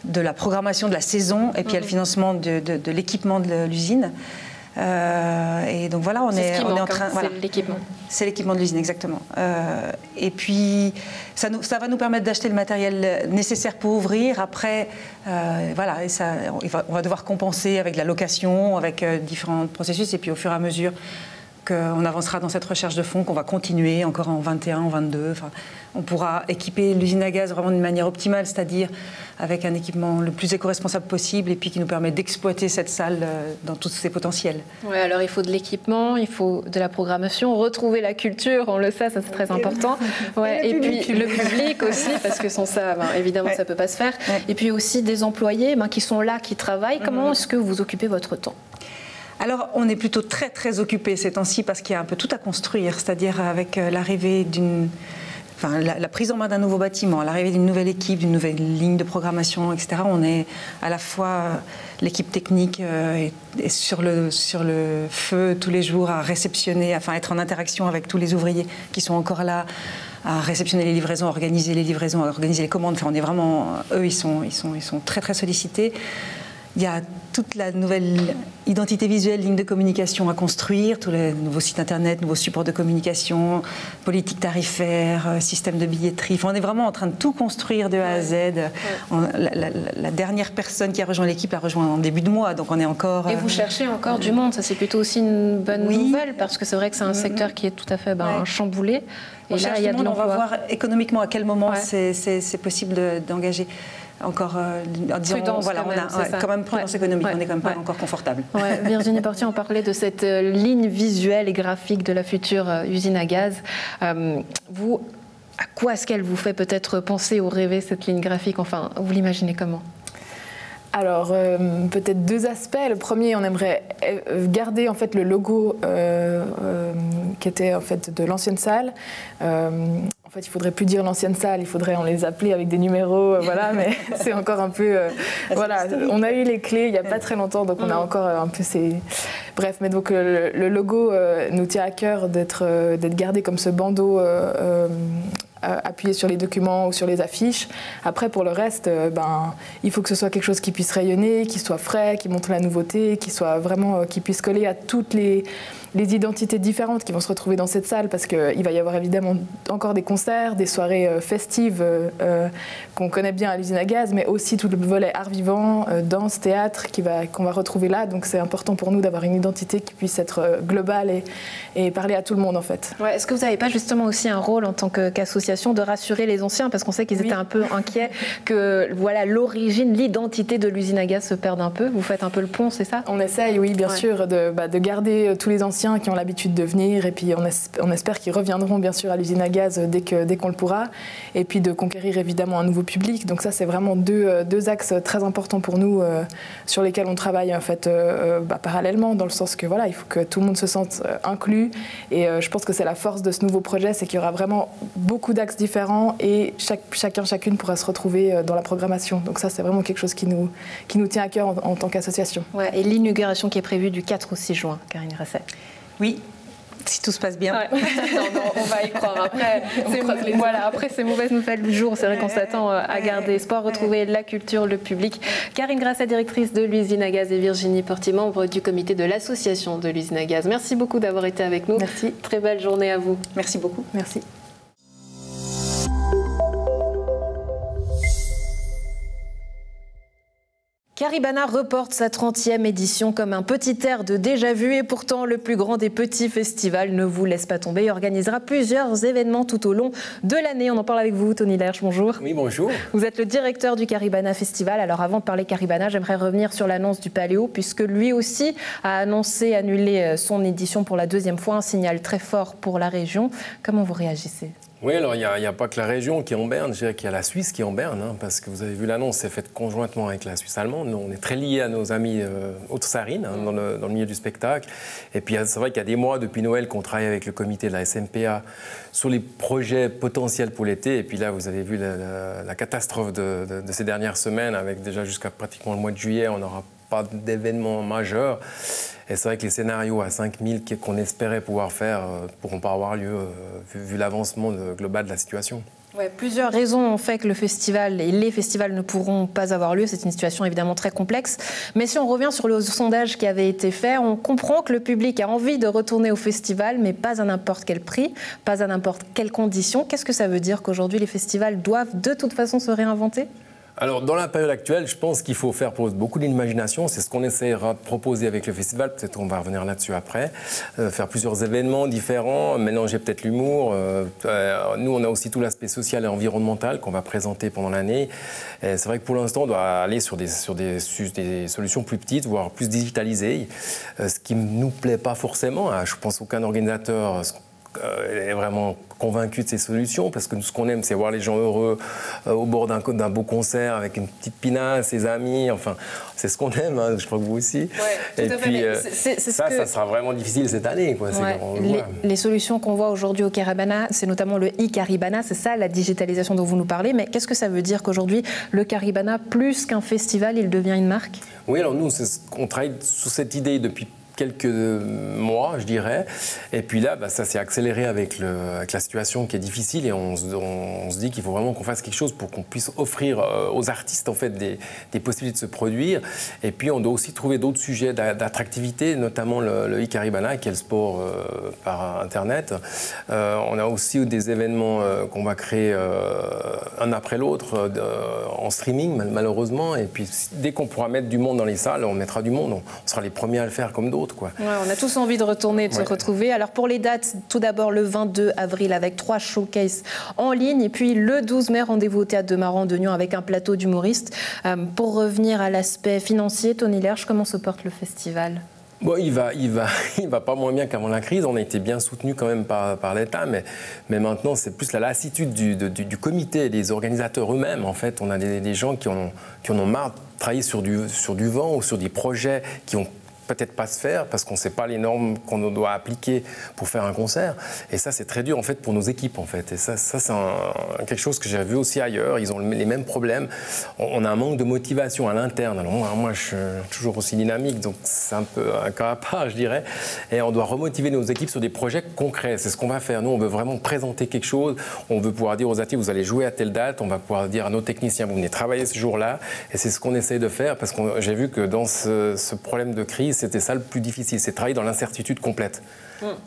de la programmation de la saison et puis il y a le financement de l'équipement de l'usine. Et donc voilà, on est en train. C'est l'équipement. C'est l'équipement de l'usine, exactement. Et puis ça va nous permettre d'acheter le matériel nécessaire pour ouvrir. Après, on va devoir compenser avec la location, avec différents processus. Et puis au fur et à mesure qu'on avancera dans cette recherche de fonds, qu'on va continuer encore en 21, en 22. On pourra équiper l'usine à gaz vraiment d'une manière optimale, c'est-à-dire avec un équipement le plus éco-responsable possible et puis qui nous permet d'exploiter cette salle dans tous ses potentiels. Oui, alors il faut de l'équipement, il faut de la programmation, retrouver la culture, on le sait, ça c'est très important. Et puis le public aussi, parce que sans ça, évidemment, ça ne peut pas se faire. Et puis aussi des employés qui sont là, qui travaillent. Comment est-ce que vous occupez votre temps ? Alors, on est plutôt très, très occupés ces temps-ci parce qu'il y a un peu tout à construire, c'est-à-dire avec l'arrivée la prise en main d'un nouveau bâtiment, l'arrivée d'une nouvelle équipe, d'une nouvelle ligne de programmation, etc. On est à la fois, l'équipe technique est sur le feu tous les jours à réceptionner, être en interaction avec tous les ouvriers qui sont encore là, à réceptionner les livraisons, à organiser les livraisons, à organiser les commandes. On est vraiment, eux, ils sont très, très sollicités. Il y a toute la nouvelle identité visuelle, ligne de communication à construire, tous les nouveaux sites internet, nouveaux supports de communication, politique tarifaire, système de billetterie. On est vraiment en train de tout construire de A à Z. La dernière personne qui a rejoint l'équipe l'a rejoint en début de mois, donc on est encore... Et vous cherchez encore du monde, ça c'est plutôt aussi une bonne nouvelle, parce que c'est vrai que c'est un secteur qui est tout à fait chamboulé. Et là, il y a de l'emploi. On va voir économiquement à quel moment c'est possible d'engager. Encore, disons, prudence, voilà, on a quand même prudence économique, on n'est quand même pas encore confortable. Virginie Portier, on parlait de cette ligne visuelle et graphique de la future usine à gaz. Vous, à quoi est-ce qu'elle vous fait peut-être penser ou rêver cette ligne graphique? Enfin, vous l'imaginez comment? Alors, peut-être deux aspects. Le premier, on aimerait garder en fait le logo qui était en fait de l'ancienne salle. En fait, il faudrait plus dire l'ancienne salle, il faudrait on les appeler avec des numéros, mais c'est encore un peu... on a eu les clés il n'y a pas très longtemps, donc on a encore un peu ces... Bref, mais donc le logo nous tient à cœur d'être gardé comme ce bandeau appuyé sur les documents ou sur les affiches. Après, pour le reste, il faut que ce soit quelque chose qui puisse rayonner, qui soit frais, qui montre la nouveauté, qui puisse coller à toutes les identités différentes qui vont se retrouver dans cette salle, parce qu'il va y avoir évidemment encore des concerts, des soirées festives qu'on connaît bien à l'usine à gaz, mais aussi tout le volet art vivant, danse, théâtre qu'on va retrouver là. Donc c'est important pour nous d'avoir une identité qui puisse être globale et parler à tout le monde en fait. Est-ce que vous n'avez pas justement aussi un rôle en tant qu'association de rassurer les anciens, parce qu'on sait qu'ils étaient un peu inquiets que l'origine, l'identité de l'usine à gaz se perde un peu? Vous faites un peu le pont, c'est ça? On essaye, oui, bien sûr, de garder tous les anciens qui ont l'habitude de venir, et puis on espère qu'ils reviendront bien sûr à l'usine à gaz dès qu'on le pourra, et puis de conquérir évidemment un nouveau public. Donc ça, c'est vraiment deux axes très importants pour nous sur lesquels on travaille en fait parallèlement, dans le sens que il faut que tout le monde se sente inclus, et je pense que c'est la force de ce nouveau projet, c'est qu'il y aura vraiment beaucoup d'axes différents et chacune pourra se retrouver dans la programmation. Donc ça, c'est vraiment quelque chose qui nous tient à cœur en tant qu'association. Et l'inauguration qui est prévue du 4 au 6 juin, Karine Grasset. Oui, Si tout se passe bien. Ouais. Non, on va y croire. Après ces mauvaises nouvelles du jour, c'est vrai qu'on s'attend à garder espoir, retrouver la culture, le public. Karine Grasset, directrice de l'usine à gaz, et Virginie Porty, membre du comité de l'association de l'usine à gaz. Merci beaucoup d'avoir été avec nous. Merci. Très belle journée à vous. Merci beaucoup. Merci. Caribana reporte sa 30e édition comme un petit air de déjà-vu et pourtant le plus grand des petits festivals ne vous laisse pas tomber et organisera plusieurs événements tout au long de l'année. On en parle avec vous, Tony Lerche, bonjour. Oui, bonjour. Vous êtes le directeur du Caribana Festival. Alors avant de parler Caribana, j'aimerais revenir sur l'annonce du Paléo puisque lui aussi a annoncé annuler son édition pour la 2e fois, un signal très fort pour la région. Comment vous réagissez ? Oui, alors il n'y a pas que la région qui est en berne, je dirais qu'il y a la Suisse qui est en berne, hein, parce que vous avez vu l'annonce, c'est faite conjointement avec la Suisse allemande. Nous, on est très liés à nos amis haute-sarine, hein, dans le milieu du spectacle. Et puis c'est vrai qu'il y a des mois depuis Noël qu'on travaille avec le comité de la SMPA sur les projets potentiels pour l'été. Et puis là, vous avez vu la catastrophe de ces dernières semaines, avec déjà jusqu'à pratiquement le mois de juillet, on n'aura pas d'événements majeurs. Et c'est vrai que les scénarios à 5000 qu'on espérait pouvoir faire ne pourront pas avoir lieu vu l'avancement global de la situation. Ouais, plusieurs raisons ont fait que le festival et les festivals ne pourront pas avoir lieu. C'est une situation évidemment très complexe. Mais si on revient sur le sondage qui avait été fait, on comprend que le public a envie de retourner au festival, mais pas à n'importe quel prix, pas à n'importe quelle condition. Qu'est-ce que ça veut dire qu'aujourd'hui les festivals doivent de toute façon se réinventer ? Alors, dans la période actuelle, je pense qu'il faut faire preuve beaucoup d'imagination. C'est ce qu'on essaiera de proposer avec le festival. Peut-être qu'on va revenir là-dessus après. Faire plusieurs événements différents, mélanger peut-être l'humour. Nous, on a aussi tout l'aspect social et environnemental qu'on va présenter pendant l'année. C'est vrai que pour l'instant, on doit aller sur des solutions plus petites, voire plus digitalisées. Ce qui ne nous plaît pas forcément. Je pense qu'aucun organisateur est vraiment convaincu de ces solutions, parce que nous, ce qu'on aime, c'est voir les gens heureux au bord d'un beau concert avec une petite pinasse, ses amis, enfin, c'est ce qu'on aime, hein, je crois que vous aussi. Ouais, et puis, ça sera vraiment difficile cette année, quoi. Ouais, les solutions qu'on voit aujourd'hui au Caribana, c'est notamment le e-Caribana, c'est ça la digitalisation dont vous nous parlez, mais qu'est-ce que ça veut dire qu'aujourd'hui, le Caribana, plus qu'un festival, il devient une marque ? Oui, alors nous, on travaille sous cette idée depuis quelques mois, je dirais. Et puis là, ça s'est accéléré avec la situation qui est difficile et on se dit qu'il faut vraiment qu'on fasse quelque chose pour qu'on puisse offrir aux artistes en fait, des possibilités de se produire. Et puis on doit aussi trouver d'autres sujets d'attractivité, notamment le e-Caribana, qui est le sport par Internet. On a aussi des événements qu'on va créer un après l'autre en streaming, malheureusement. Et puis dès qu'on pourra mettre du monde dans les salles, on mettra du monde. On sera les premiers à le faire comme d'autres. Ouais, on a tous envie de retourner, de se retrouver. Alors pour les dates, tout d'abord le 22 avril avec 3 showcases en ligne et puis le 12 mai, rendez-vous au Théâtre de Maran de Nyon avec un plateau d'humoristes. Pour revenir à l'aspect financier, Tony Lerche, comment se porte le festival ? Bon, il va pas moins bien qu'avant la crise. On a été bien soutenu quand même par l'État, mais maintenant c'est plus la lassitude du comité et des organisateurs eux-mêmes. En fait, on a des gens qui en ont marre de travailler sur du vent ou sur des projets qui ont peut-être pas se faire parce qu'on ne sait pas les normes qu'on doit appliquer pour faire un concert. Et ça, c'est très dur en fait pour nos équipes en fait. Et ça c'est quelque chose que j'ai vu aussi ailleurs. Ils ont les mêmes problèmes. On a un manque de motivation à l'interne. Alors moi, je suis toujours aussi dynamique, donc c'est un peu un cas à part, je dirais. Et on doit remotiver nos équipes sur des projets concrets. C'est ce qu'on va faire. Nous, on veut vraiment présenter quelque chose. On veut pouvoir dire aux artistes, vous allez jouer à telle date. On va pouvoir dire à nos techniciens, vous venez travailler ce jour-là. Et c'est ce qu'on essaie de faire parce que j'ai vu que dans ce problème de crise, c'était ça le plus difficile, c'est de travailler dans l'incertitude complète.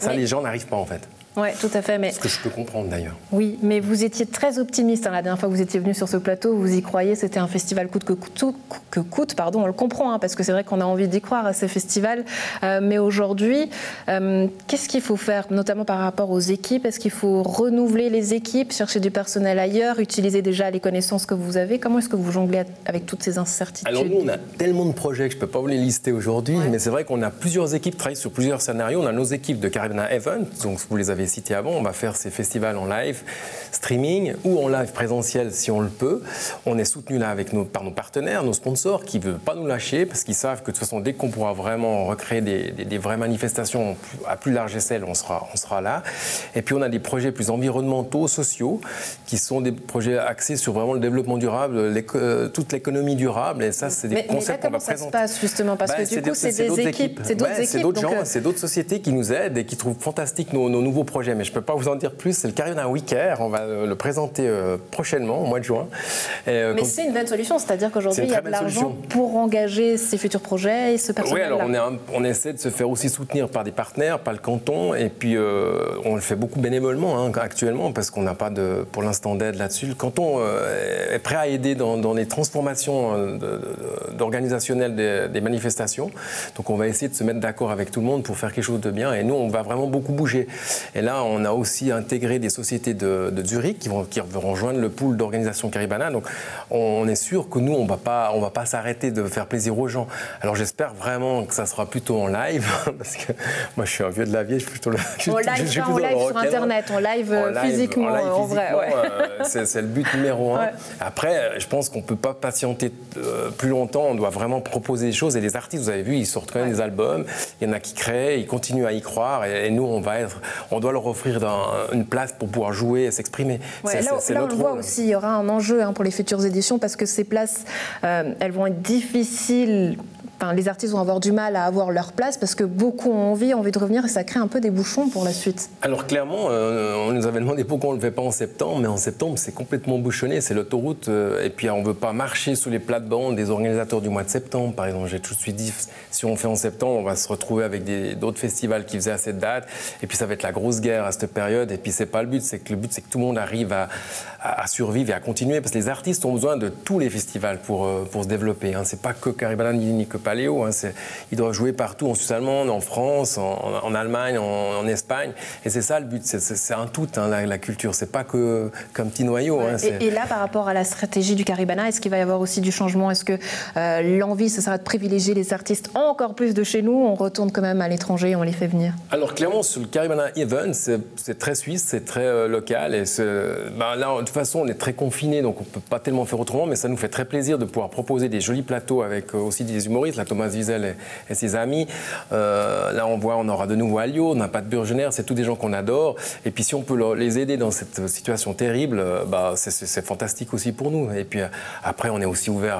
Ça, les gens n'arrivent pas en fait. Oui, tout à fait. Mais... Ce que je peux comprendre d'ailleurs. Oui, mais vous étiez très optimiste la dernière fois que vous étiez venu sur ce plateau, vous y croyez, c'était un festival coûte que coûte, on le comprend, parce que c'est vrai qu'on a envie d'y croire à ces festivals. Mais aujourd'hui, qu'est-ce qu'il faut faire, notamment par rapport aux équipes ? Est-ce qu'il faut renouveler les équipes, chercher du personnel ailleurs, utiliser déjà les connaissances que vous avez ? Comment est-ce que vous jonglez avec toutes ces incertitudes ? Alors nous, on a tellement de projets que je ne peux pas vous les lister aujourd'hui, mais c'est vrai qu'on a plusieurs équipes qui travaillent sur plusieurs scénarios. On a nos équipes de Caribana Event, donc vous les avez cité avant, on va faire ces festivals en live streaming ou en live présentiel si on le peut. On est soutenu là par nos partenaires, nos sponsors qui ne veulent pas nous lâcher parce qu'ils savent que de toute façon, dès qu'on pourra vraiment recréer des vraies manifestations à plus large échelle, on sera là. Et puis on a des projets plus environnementaux, sociaux, qui sont des projets axés sur vraiment le développement durable, toute l'économie durable. Et ça, c'est des concepts qu'on va présenter. Comment ça se passe justement? Parce que du coup, c'est des équipes, c'est d'autres équipes. C'est d'autres gens, c'est d'autres sociétés qui nous aident et qui trouvent fantastiques nos nouveaux projets. Mais je ne peux pas vous en dire plus. C'est le Caribana Week-Air. On va le présenter prochainement, au mois de juin. Mais c'est une bonne solution. C'est-à-dire qu'aujourd'hui, il y a de l'argent pour engager ces futurs projets et ce personnel-là. Oui, alors on essaie de se faire aussi soutenir par des partenaires, par le canton. Et puis, on le fait beaucoup bénévolement actuellement parce qu'on n'a pas pour l'instant d'aide là-dessus. Le canton est prêt à aider dans les transformations organisationnelles des manifestations. Donc on va essayer de se mettre d'accord avec tout le monde pour faire quelque chose de bien. Et nous, on va vraiment beaucoup bouger. Et là, on a aussi intégré des sociétés de Zurich qui vont rejoindre le pool d'organisation Caribana. Donc on est sûr que nous, on va pas s'arrêter de faire plaisir aux gens. Alors j'espère vraiment que ça sera plutôt en live parce que moi, je suis un vieux de la vieille. Je suis plutôt en live sur Internet, en live physiquement, en vrai. Ouais. C'est le but numéro 1. Ouais. Après, je pense qu'on ne peut pas patienter plus longtemps. On doit vraiment proposer des choses. Et les artistes, vous avez vu, ils sortent quand même des albums. Il y en a qui créent, ils continuent à y croire. Et nous, on doit leur offrir une place pour pouvoir jouer et s'exprimer. Ouais, là, on le voit aussi, il y aura un enjeu pour les futures éditions parce que ces places, elles vont être difficiles. Enfin, les artistes vont avoir du mal à avoir leur place parce que beaucoup ont envie de revenir et ça crée un peu des bouchons pour la suite. Alors clairement, on nous avait demandé pourquoi on ne le fait pas en septembre, mais en septembre c'est complètement bouchonné, c'est l'autoroute et puis on ne veut pas marcher sous les plates-bandes des organisateurs du mois de septembre. Par exemple, j'ai tout de suite dit, si on fait en septembre, on va se retrouver avec d'autres festivals qui faisaient à cette date et puis ça va être la grosse guerre à cette période et puis c'est pas le but, le but c'est que tout le monde arrive à survivre et à continuer parce que les artistes ont besoin de tous les festivals pour se développer. C'est pas que Caribana ni que Paléo, ils doivent jouer partout, en Suisse allemande, en France, en Allemagne, en Espagne. Et c'est ça le but, c'est un tout, la culture. C'est pas que comme petit noyau. Ouais. Et là, par rapport à la stratégie du Caribana, est-ce qu'il va y avoir aussi du changement? Est-ce que l'envie, ce sera de privilégier les artistes encore plus de chez nous? On retourne quand même à l'étranger et on les fait venir? Alors clairement, sur le Caribana Event, c'est très suisse, c'est très local. Et là, de toute façon, on est très confinés, donc on ne peut pas tellement faire autrement, mais ça nous fait très plaisir de pouvoir proposer des jolis plateaux avec aussi des humoristes. Là, Thomas Wiesel et ses amis. Là, on aura de nouveau Alio, on n'a pas de Burgener, c'est tous des gens qu'on adore. Et puis, si on peut les aider dans cette situation terrible, c'est fantastique aussi pour nous. Et puis, après, on est aussi ouvert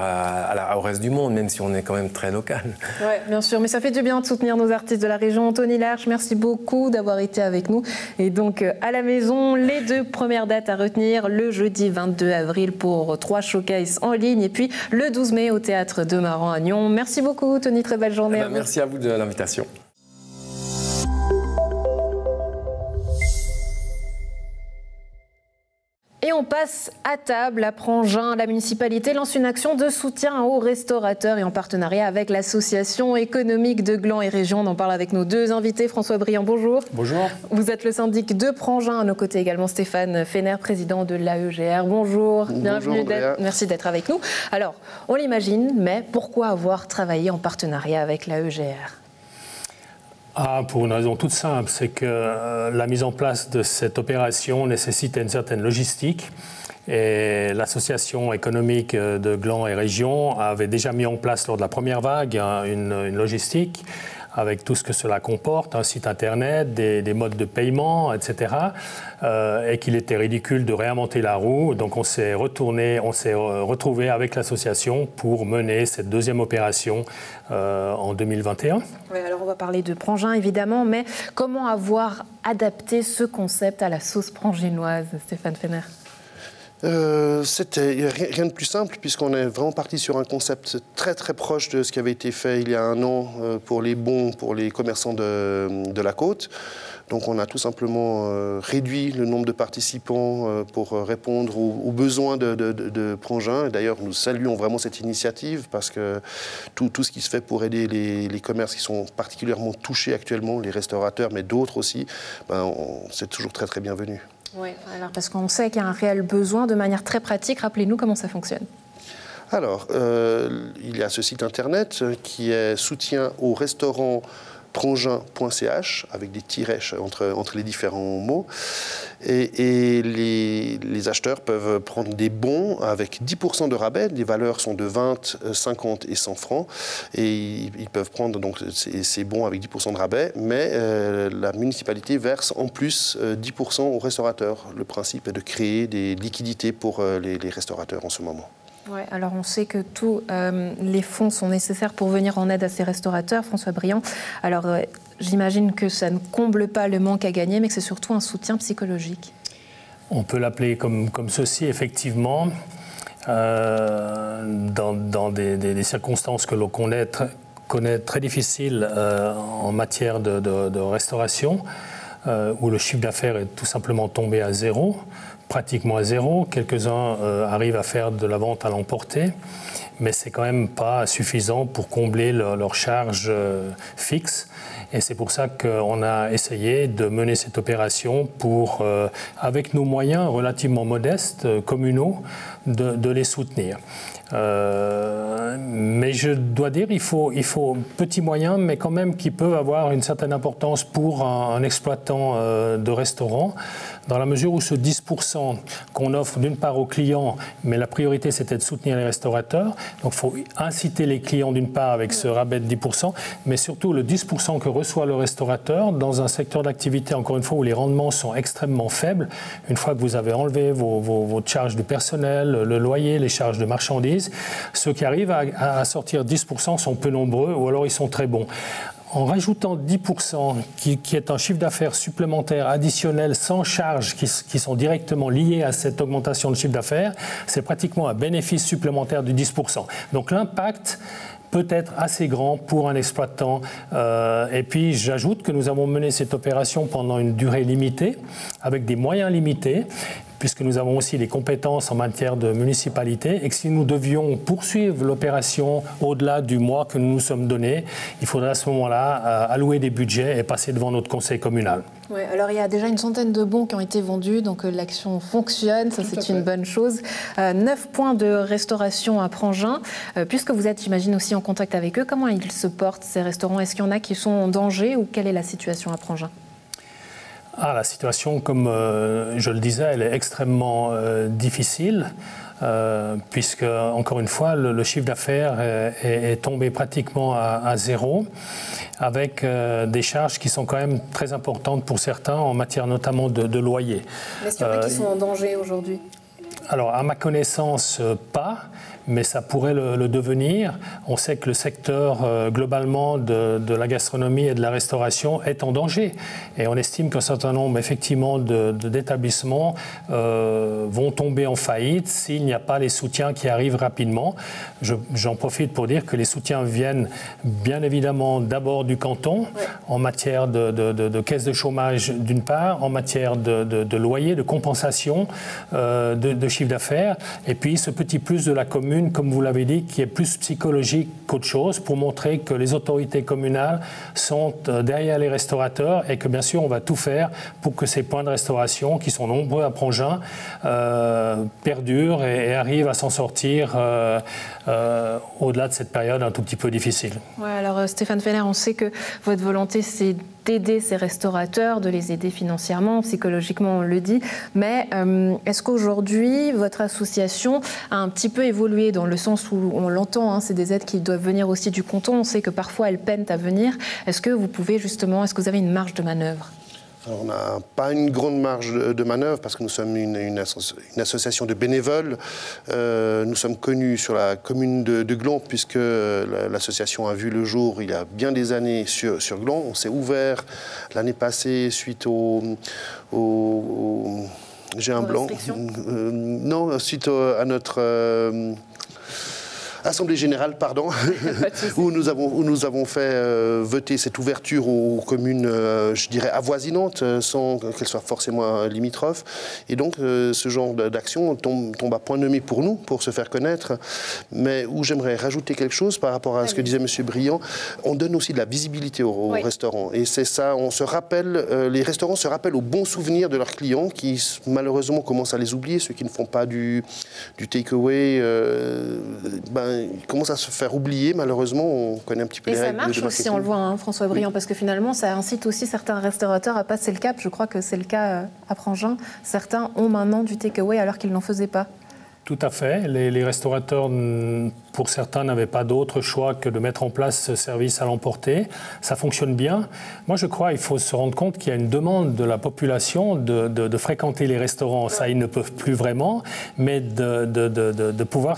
au reste du monde, même si on est quand même très local. Oui, bien sûr. Mais ça fait du bien de soutenir nos artistes de la région. Tony Larche, merci beaucoup d'avoir été avec nous. Et donc, à la maison, les 2 premières dates à retenir, le jeudi 22 avril pour 3 showcases en ligne et puis le 12 mai au Théâtre de Maran à Nyon. Merci beaucoup, Tony. Très belle journée. Merci à vous de l'invitation. Et on passe à table. À Prangin, la municipalité lance une action de soutien aux restaurateurs et en partenariat avec l'association économique de Gland et Région. On en parle avec nos 2 invités. François Briand, bonjour. Bonjour. Vous êtes le syndic de Prangin. À nos côtés également Stéphane Fener, président de l'AEGR. Bonjour. Bienvenue. Merci d'être avec nous. Alors, on l'imagine, mais pourquoi avoir travaillé en partenariat avec l'AEGR ? Pour une raison toute simple, c'est que la mise en place de cette opération nécessite une certaine logistique. Et l'association économique de Gland et Région avait déjà mis en place lors de la première vague une logistique avec tout ce que cela comporte, un site internet, des modes de paiement, etc. Et qu'il était ridicule de réinventer la roue. Donc on s'est retrouvé avec l'association pour mener cette 2e opération en 2021. Oui, alors on va parler de Prangin évidemment, mais comment avoir adapté ce concept à la sauce pranginoise, Stéphane Fener? C'était rien de plus simple puisqu'on est vraiment parti sur un concept très très proche de ce qui avait été fait il y a un an pour les bons, pour les commerçants de la côte. Donc on a tout simplement réduit le nombre de participants pour répondre aux besoins de Prangin. D'ailleurs, nous saluons vraiment cette initiative parce que tout ce qui se fait pour aider les commerces qui sont particulièrement touchés actuellement, les restaurateurs, mais d'autres aussi, c'est toujours très très bienvenu. Oui, alors parce qu'on sait qu'il y a un réel besoin de manière très pratique. Rappelez-nous comment ça fonctionne. Alors, il y a ce site internet qui est soutien aux restaurants prangin.ch avec des tirets entre les différents mots. Et les acheteurs peuvent prendre des bons avec 10% de rabais. Les valeurs sont de 20, 50 et 100 francs. Et ils peuvent prendre donc ces bons avec 10% de rabais. Mais la municipalité verse en plus 10% aux restaurateurs. Le principe est de créer des liquidités pour les restaurateurs en ce moment. Ouais, alors on sait que tous les fonds sont nécessaires pour venir en aide à ces restaurateurs, François Briand. Alors j'imagine que ça ne comble pas le manque à gagner, mais que c'est surtout un soutien psychologique. On peut l'appeler comme ceci, effectivement. Dans des circonstances que l'on connaît très difficiles en matière de restauration, où le chiffre d'affaires est tout simplement tombé à zéro, pratiquement à zéro. Quelques-uns arrivent à faire de la vente à l'emporter, mais c'est quand même pas suffisant pour combler leurs charges fixes. Et c'est pour ça qu'on a essayé de mener cette opération pour, avec nos moyens relativement modestes, communaux, de les soutenir. Mais je dois dire, il faut petits moyens, mais quand même qui peuvent avoir une certaine importance pour un exploitant de restaurant, dans la mesure où ce 10% qu'on offre d'une part aux clients, mais la priorité c'était de soutenir les restaurateurs, donc il faut inciter les clients d'une part avec ce rabais de 10%, mais surtout le 10% que reçoit le restaurateur dans un secteur d'activité, encore une fois, où les rendements sont extrêmement faibles. Une fois que vous avez enlevé vos charges du personnel, le loyer, les charges de marchandises, ceux qui arrivent à sortir 10% sont peu nombreux ou alors ils sont très bons. En rajoutant 10%, qui est un chiffre d'affaires supplémentaire additionnel sans charges qui sont directement liées à cette augmentation de chiffre d'affaires, c'est pratiquement un bénéfice supplémentaire de 10%. Donc l'impact peut être assez grand pour un exploitant. Et puis j'ajoute que nous avons mené cette opération pendant une durée limitée, avec des moyens limités, puisque nous avons aussi des compétences en matière de municipalité, et que si nous devions poursuivre l'opération au-delà du mois que nous nous sommes donné, il faudrait à ce moment-là allouer des budgets et passer devant notre conseil communal. Oui, alors il y a déjà une centaine de bons qui ont été vendus, donc l'action fonctionne, ça c'est une bonne chose. 9 points de restauration à Prangin, puisque vous êtes, j'imagine, aussi en contact avec eux, comment ils se portent ces restaurants? Est-ce qu'il y en a qui sont en danger ou quelle est la situation à Prangin? La situation, comme je le disais, elle est extrêmement difficile, puisque, encore une fois, le chiffre d'affaires est tombé pratiquement à zéro, avec des charges qui sont quand même très importantes pour certains, en matière notamment de loyer. Est-ce qu'il y en a qui sont en danger aujourd'hui? Alors, à ma connaissance, pas. Mais ça pourrait le devenir. On sait que le secteur globalement de la gastronomie et de la restauration est en danger. Et on estime qu'un certain nombre effectivement d'établissements vont tomber en faillite s'il n'y a pas les soutiens qui arrivent rapidement. J'en profite pour dire que les soutiens viennent bien évidemment d'abord du canton, en matière de caisse de chômage d'une part, en matière de loyer, de compensation, de chiffre d'affaires, et puis ce petit plus de la commune, comme vous l'avez dit, qui est plus psychologique qu'autre chose, pour montrer que les autorités communales sont derrière les restaurateurs et que bien sûr on va tout faire pour que ces points de restauration, qui sont nombreux à Prangin, perdurent et arrivent à s'en sortir au-delà de cette période un tout petit peu difficile. Ouais, alors Stéphane Feller, on sait que votre volonté c'est d'aider ces restaurateurs, de les aider financièrement, psychologiquement, on le dit. Mais est-ce qu'aujourd'hui, votre association a un petit peu évolué dans le sens où on l'entend, c'est des aides qui doivent venir aussi du canton. On sait que parfois elles peinent à venir. Est-ce que vous pouvez justement, est-ce que vous avez une marge de manœuvre? Alors, on n'a pas une grande marge de manœuvre parce que nous sommes une association de bénévoles. Nous sommes connus sur la commune de Gland puisque l'association a vu le jour il y a bien des années sur Gland. On s'est ouvert l'année passée suite j'ai un blanc. Non, suite à notre... Assemblée générale, pardon, où nous avons fait voter cette ouverture aux communes, je dirais, avoisinantes, sans qu'elles soient forcément limitrophes. Et donc, ce genre d'action tombe à point nommé pour nous, pour se faire connaître. Mais où j'aimerais rajouter quelque chose par rapport à ce que disait M. Briand, on donne aussi de la visibilité aux restaurants. Et c'est ça, on se rappelle, les restaurants se rappellent aux bons souvenirs de leurs clients qui, malheureusement, commencent à les oublier, ceux qui ne font pas du take-away. il commence à se faire oublier, malheureusement. On connaît un petit peu les règles de marketing. Et ça marche aussi, on le voit, hein, François Briand, parce que finalement, ça incite aussi certains restaurateurs à passer le cap. Je crois que c'est le cas à Prangin. Certains ont maintenant du takeaway alors qu'ils n'en faisaient pas. Tout à fait. Les restaurateurs, pour certains, n'avaient pas d'autre choix que de mettre en place ce service à l'emporter. Ça fonctionne bien. Moi, je crois qu'il faut se rendre compte qu'il y a une demande de la population de fréquenter les restaurants. Ça, ils ne peuvent plus vraiment, mais de pouvoir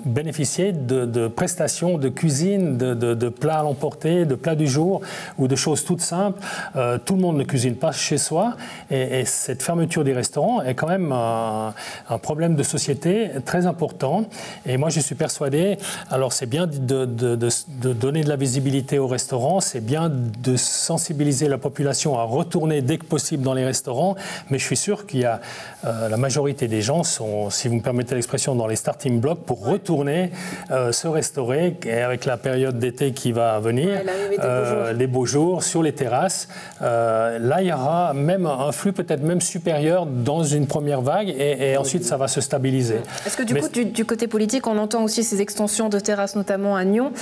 bénéficier de prestations de cuisine, de plats à l'emporter, de plats du jour ou de choses toutes simples. Tout le monde ne cuisine pas chez soi. Et cette fermeture des restaurants est quand même un problème de société très important. Et moi, je suis persuadé, alors c'est bien de donner de la visibilité aux restaurants, c'est bien de sensibiliser la population à retourner dès que possible dans les restaurants, mais je suis sûr qu'il y a la majorité des gens sont, si vous me permettez l'expression, dans les starting blocks pour retourner se restaurer, et avec la période d'été qui va venir, les beaux jours sur les terrasses. Là, il y aura même un flux peut-être même supérieur dans une première vague, et ensuite ça va se stabiliser. Est-ce que du côté politique, on entend aussi ces extensions de terrasses, notamment à Nyon,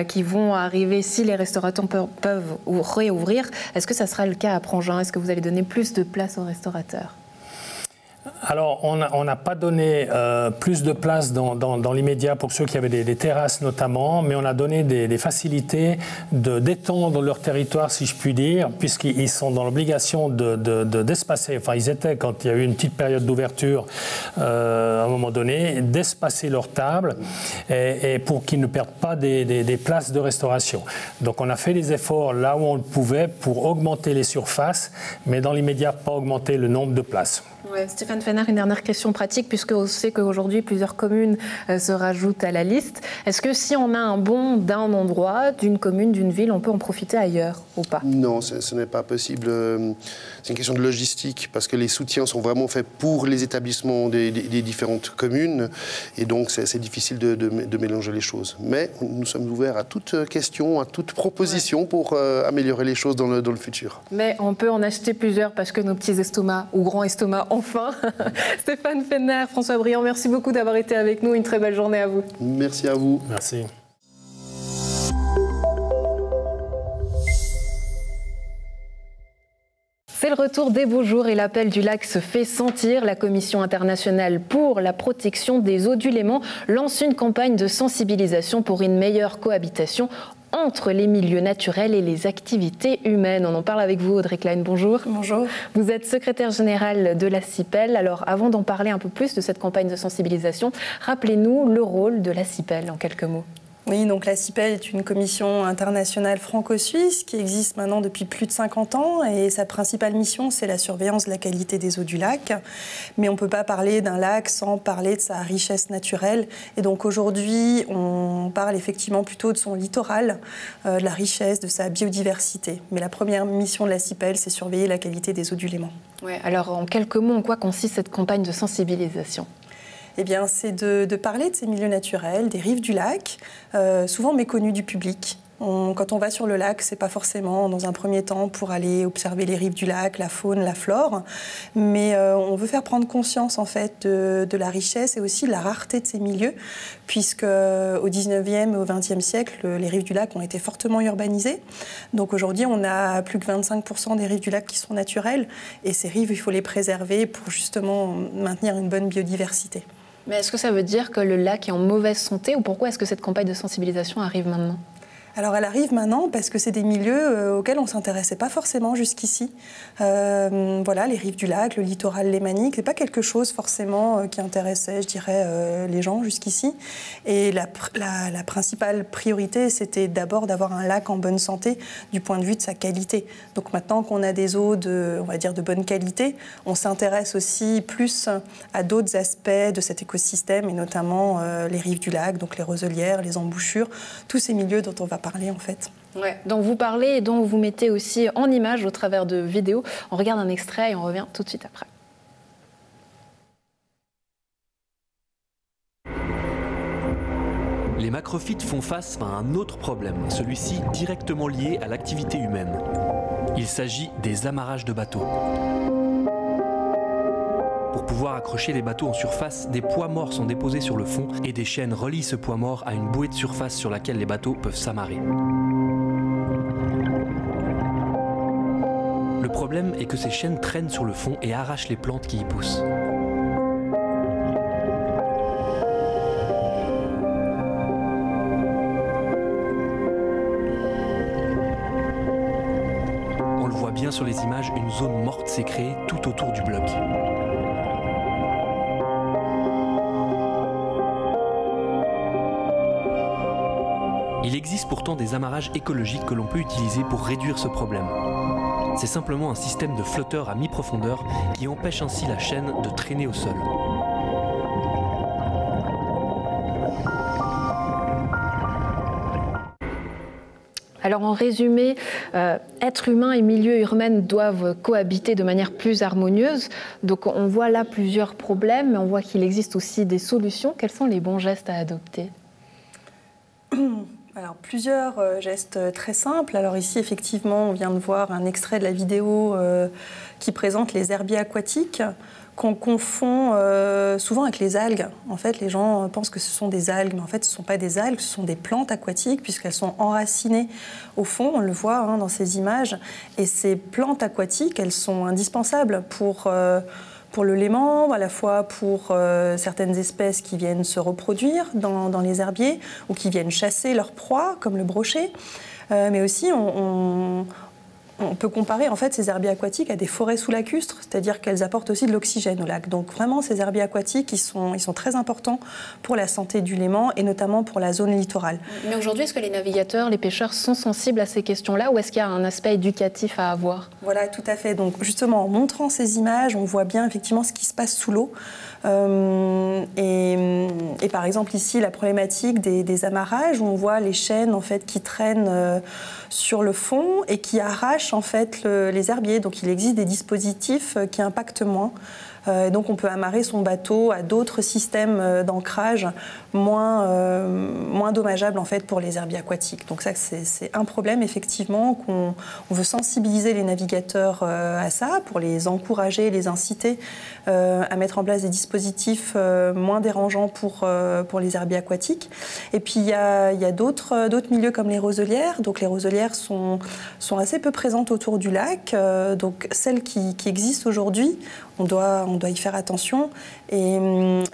qui vont arriver si les restaurateurs peuvent réouvrir? Est-ce que ça sera le cas à Prangin? Est-ce que vous allez donner plus de place aux restaurateurs? Alors, on n'a pas donné plus de place dans l'immédiat pour ceux qui avaient des terrasses notamment, mais on a donné des facilités d'étendre leur territoire, si je puis dire, puisqu'ils sont dans l'obligation d'espacer, enfin ils étaient, quand il y a eu une petite période d'ouverture à un moment donné, d'espacer leurs tables et pour qu'ils ne perdent pas des places de restauration. Donc on a fait des efforts là où on le pouvait pour augmenter les surfaces, mais dans l'immédiat pas augmenter le nombre de places. Ouais, Stéphane Fenner, une dernière question pratique, puisqu'on sait qu'aujourd'hui plusieurs communes se rajoutent à la liste. Est-ce que si on a un bon d'un endroit, d'une commune, d'une ville, on peut en profiter ailleurs ou pas? Non, ce n'est pas possible. C'est une question de logistique, parce que les soutiens sont vraiment faits pour les établissements des différentes communes, et donc c'est difficile de mélanger les choses. Mais nous sommes ouverts à toute question, à toute proposition pour améliorer les choses dans le futur. Mais on peut en acheter plusieurs parce que nos petits estomacs ou grands estomacs ont faim. Stéphane Fenner, François Briand, merci beaucoup d'avoir été avec nous. Une très belle journée à vous. Merci à vous. Merci. C'est le retour des beaux jours et l'appel du lac se fait sentir. La Commission internationale pour la protection des eaux du Léman lance une campagne de sensibilisation pour une meilleure cohabitation entre les milieux naturels et les activités humaines. On en parle avec vous, Audrey Klein. Bonjour. Bonjour. Vous êtes secrétaire générale de la CIPEL. Alors, avant d'en parler un peu plus de cette campagne de sensibilisation, rappelez-nous le rôle de la CIPEL en quelques mots. Oui, donc la CIPEL est une commission internationale franco-suisse qui existe maintenant depuis plus de 50 ans et sa principale mission, c'est la surveillance de la qualité des eaux du lac. Mais on ne peut pas parler d'un lac sans parler de sa richesse naturelle. Et donc aujourd'hui, on parle effectivement plutôt de son littoral, de la richesse, de sa biodiversité. Mais la première mission de la CIPEL, c'est surveiller la qualité des eaux du Léman. Ouais, alors en quelques mots, en quoi consiste cette campagne de sensibilisation ? Eh bien, c'est de parler de ces milieux naturels, des rives du lac, souvent méconnus du public. Quand on va sur le lac, c'est pas forcément dans un premier temps pour aller observer les rives du lac, la faune, la flore, mais on veut faire prendre conscience en fait de la richesse et aussi de la rareté de ces milieux, puisque au 19e et au 20e siècle, les rives du lac ont été fortement urbanisées. Donc aujourd'hui, on a plus que 25% des rives du lac qui sont naturelles, et ces rives, il faut les préserver pour justement maintenir une bonne biodiversité. Mais est-ce que ça veut dire que le lac est en mauvaise santé, ou pourquoi est-ce que cette campagne de sensibilisation arrive maintenant ? Alors elle arrive maintenant parce que c'est des milieux auxquels on ne s'intéressait pas forcément jusqu'ici. Voilà, les rives du lac, le littoral lémanique, ce n'est pas quelque chose forcément qui intéressait, je dirais, les gens jusqu'ici. Et la principale priorité, c'était d'abord d'avoir un lac en bonne santé du point de vue de sa qualité. Donc maintenant qu'on a des eaux on va dire, de bonne qualité, on s'intéresse aussi plus à d'autres aspects de cet écosystème, et notamment les rives du lac, donc les roselières, les embouchures, tous ces milieux dont on va parler en fait. Ouais, dont vous parlez et dont vous mettez aussi en image au travers de vidéos. On regarde un extrait et on revient tout de suite après. Les macrophytes font face à un autre problème, celui-ci directement lié à l'activité humaine. Il s'agit des amarrages de bateaux. Pour pouvoir accrocher les bateaux en surface, des poids morts sont déposés sur le fond et des chaînes relient ce poids mort à une bouée de surface sur laquelle les bateaux peuvent s'amarrer. Le problème est que ces chaînes traînent sur le fond et arrachent les plantes qui y poussent. On le voit bien sur les images, une zone morte s'est créée tout autour du bloc. Il existe pourtant des amarrages écologiques que l'on peut utiliser pour réduire ce problème. C'est simplement un système de flotteurs à mi-profondeur qui empêche ainsi la chaîne de traîner au sol. Alors en résumé, être humain et milieu urbain doivent cohabiter de manière plus harmonieuse. Donc on voit là plusieurs problèmes, mais on voit qu'il existe aussi des solutions. Quels sont les bons gestes à adopter ? Alors, plusieurs gestes très simples. Alors ici, effectivement, on vient de voir un extrait de la vidéo qui présente les herbiers aquatiques qu'on confond souvent avec les algues. En fait, les gens pensent que ce sont des algues, mais en fait, ce ne sont pas des algues, ce sont des plantes aquatiques puisqu'elles sont enracinées au fond, on le voit dans ces images. Et ces plantes aquatiques, elles sont indispensables pour le léman, à la fois pour certaines espèces qui viennent se reproduire dans les herbiers ou qui viennent chasser leurs proies, comme le brochet. Mais aussi, on peut comparer en fait ces herbiers aquatiques à des forêts sous-lacustres, c'est-à-dire qu'elles apportent aussi de l'oxygène au lac. Donc vraiment, ces herbiers aquatiques, ils sont très importants pour la santé du Léman et notamment pour la zone littorale. Mais aujourd'hui, est-ce que les navigateurs, les pêcheurs sont sensibles à ces questions-là ou est-ce qu'il y a un aspect éducatif à avoir ? Voilà, tout à fait. Donc justement, en montrant ces images, on voit bien effectivement ce qui se passe sous l'eau. Et par exemple ici, la problématique des amarrages, où on voit les chaînes en fait, qui traînent sur le fond et qui arrachent en fait, les herbiers. Donc il existe des dispositifs qui impactent moins. Donc on peut amarrer son bateau à d'autres systèmes d'ancrage moins dommageables en fait, pour les herbiers aquatiques. Donc ça, c'est un problème effectivement qu'on veut sensibiliser les navigateurs à ça, pour les encourager, les inciter à mettre en place des dispositifs moins dérangeants pour les herbiers aquatiques. Et puis il y a d'autres milieux comme les roselières. Donc les roselières sont assez peu présentes autour du lac. Donc celles qui existent aujourd'hui, on doit y faire attention. Et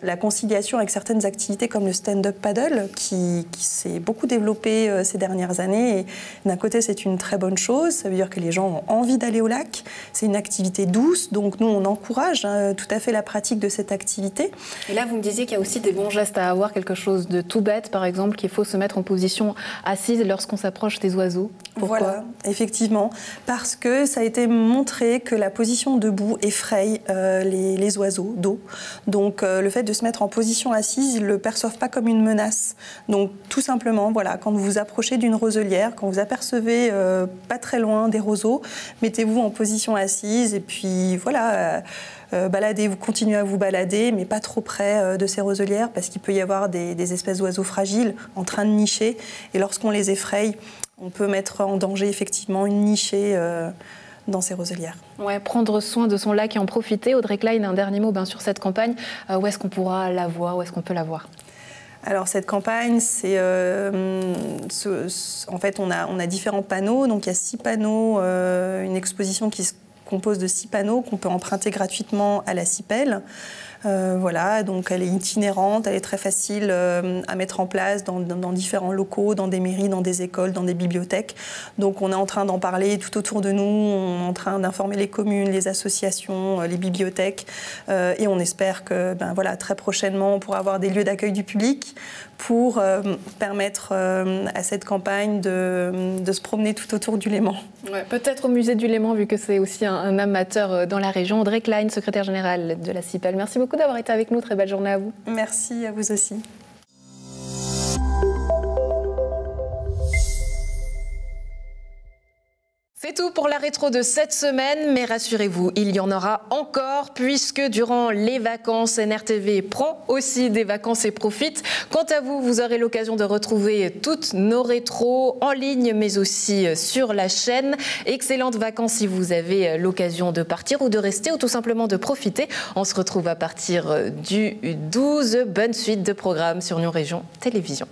la conciliation avec certaines activités comme le stand-up paddle, qui s'est beaucoup développé ces dernières années. Et d'un côté, c'est une très bonne chose. Ça veut dire que les gens ont envie d'aller au lac. C'est une activité douce. Donc nous, on encourage tout à fait la pratique de cette activité. Et là, vous me disiez qu'il y a aussi des bons gestes à avoir, quelque chose de tout bête, par exemple, qu'il faut se mettre en position assise lorsqu'on s'approche des oiseaux. Pourquoi ? Voilà, effectivement. Parce que ça a été montré que la position debout effraie les oiseaux d'eau. Donc le fait de se mettre en position assise, ils ne le perçoivent pas comme une menace. Donc tout simplement, voilà, quand vous vous approchez d'une roselière, quand vous apercevez pas très loin des roseaux, mettez-vous en position assise et puis voilà, baladez, vous continuez à vous balader, mais pas trop près de ces roselières parce qu'il peut y avoir des espèces d'oiseaux fragiles en train de nicher. Et lorsqu'on les effraie, on peut mettre en danger effectivement une nichée dans ces roselières. Ouais, prendre soin de son lac et en profiter. Audrey Klein, un dernier mot sur cette campagne. Où est-ce qu'on pourra la voir ? Où est-ce qu'on peut la voir ? Alors cette campagne, c'est en fait on a différents panneaux. Donc il y a 6 panneaux, une exposition qui se compose de 6 panneaux qu'on peut emprunter gratuitement à la CIPEL. Voilà, donc elle est itinérante, elle est très facile à mettre en place dans différents locaux, dans des mairies, dans des écoles, dans des bibliothèques. Donc on est en train d'en parler tout autour de nous, on est en train d'informer les communes, les associations, les bibliothèques et on espère que voilà, très prochainement on pourra avoir des lieux d'accueil du public pour permettre à cette campagne de se promener tout autour du Léman. Ouais, peut-être au musée du Léman vu que c'est aussi un amateur dans la région. Audrey Klein, secrétaire générale de la CIPEL. Merci beaucoup d'avoir été avec nous. Très belle journée à vous. Merci à vous aussi. C'est tout pour la rétro de cette semaine, mais rassurez-vous, il y en aura encore puisque durant les vacances, NRTV prend aussi des vacances et profite. Quant à vous, vous aurez l'occasion de retrouver toutes nos rétros en ligne, mais aussi sur la chaîne. Excellentes vacances si vous avez l'occasion de partir ou de rester ou tout simplement de profiter. On se retrouve à partir du 12. Bonne suite de programmes sur Lyon Région Télévision.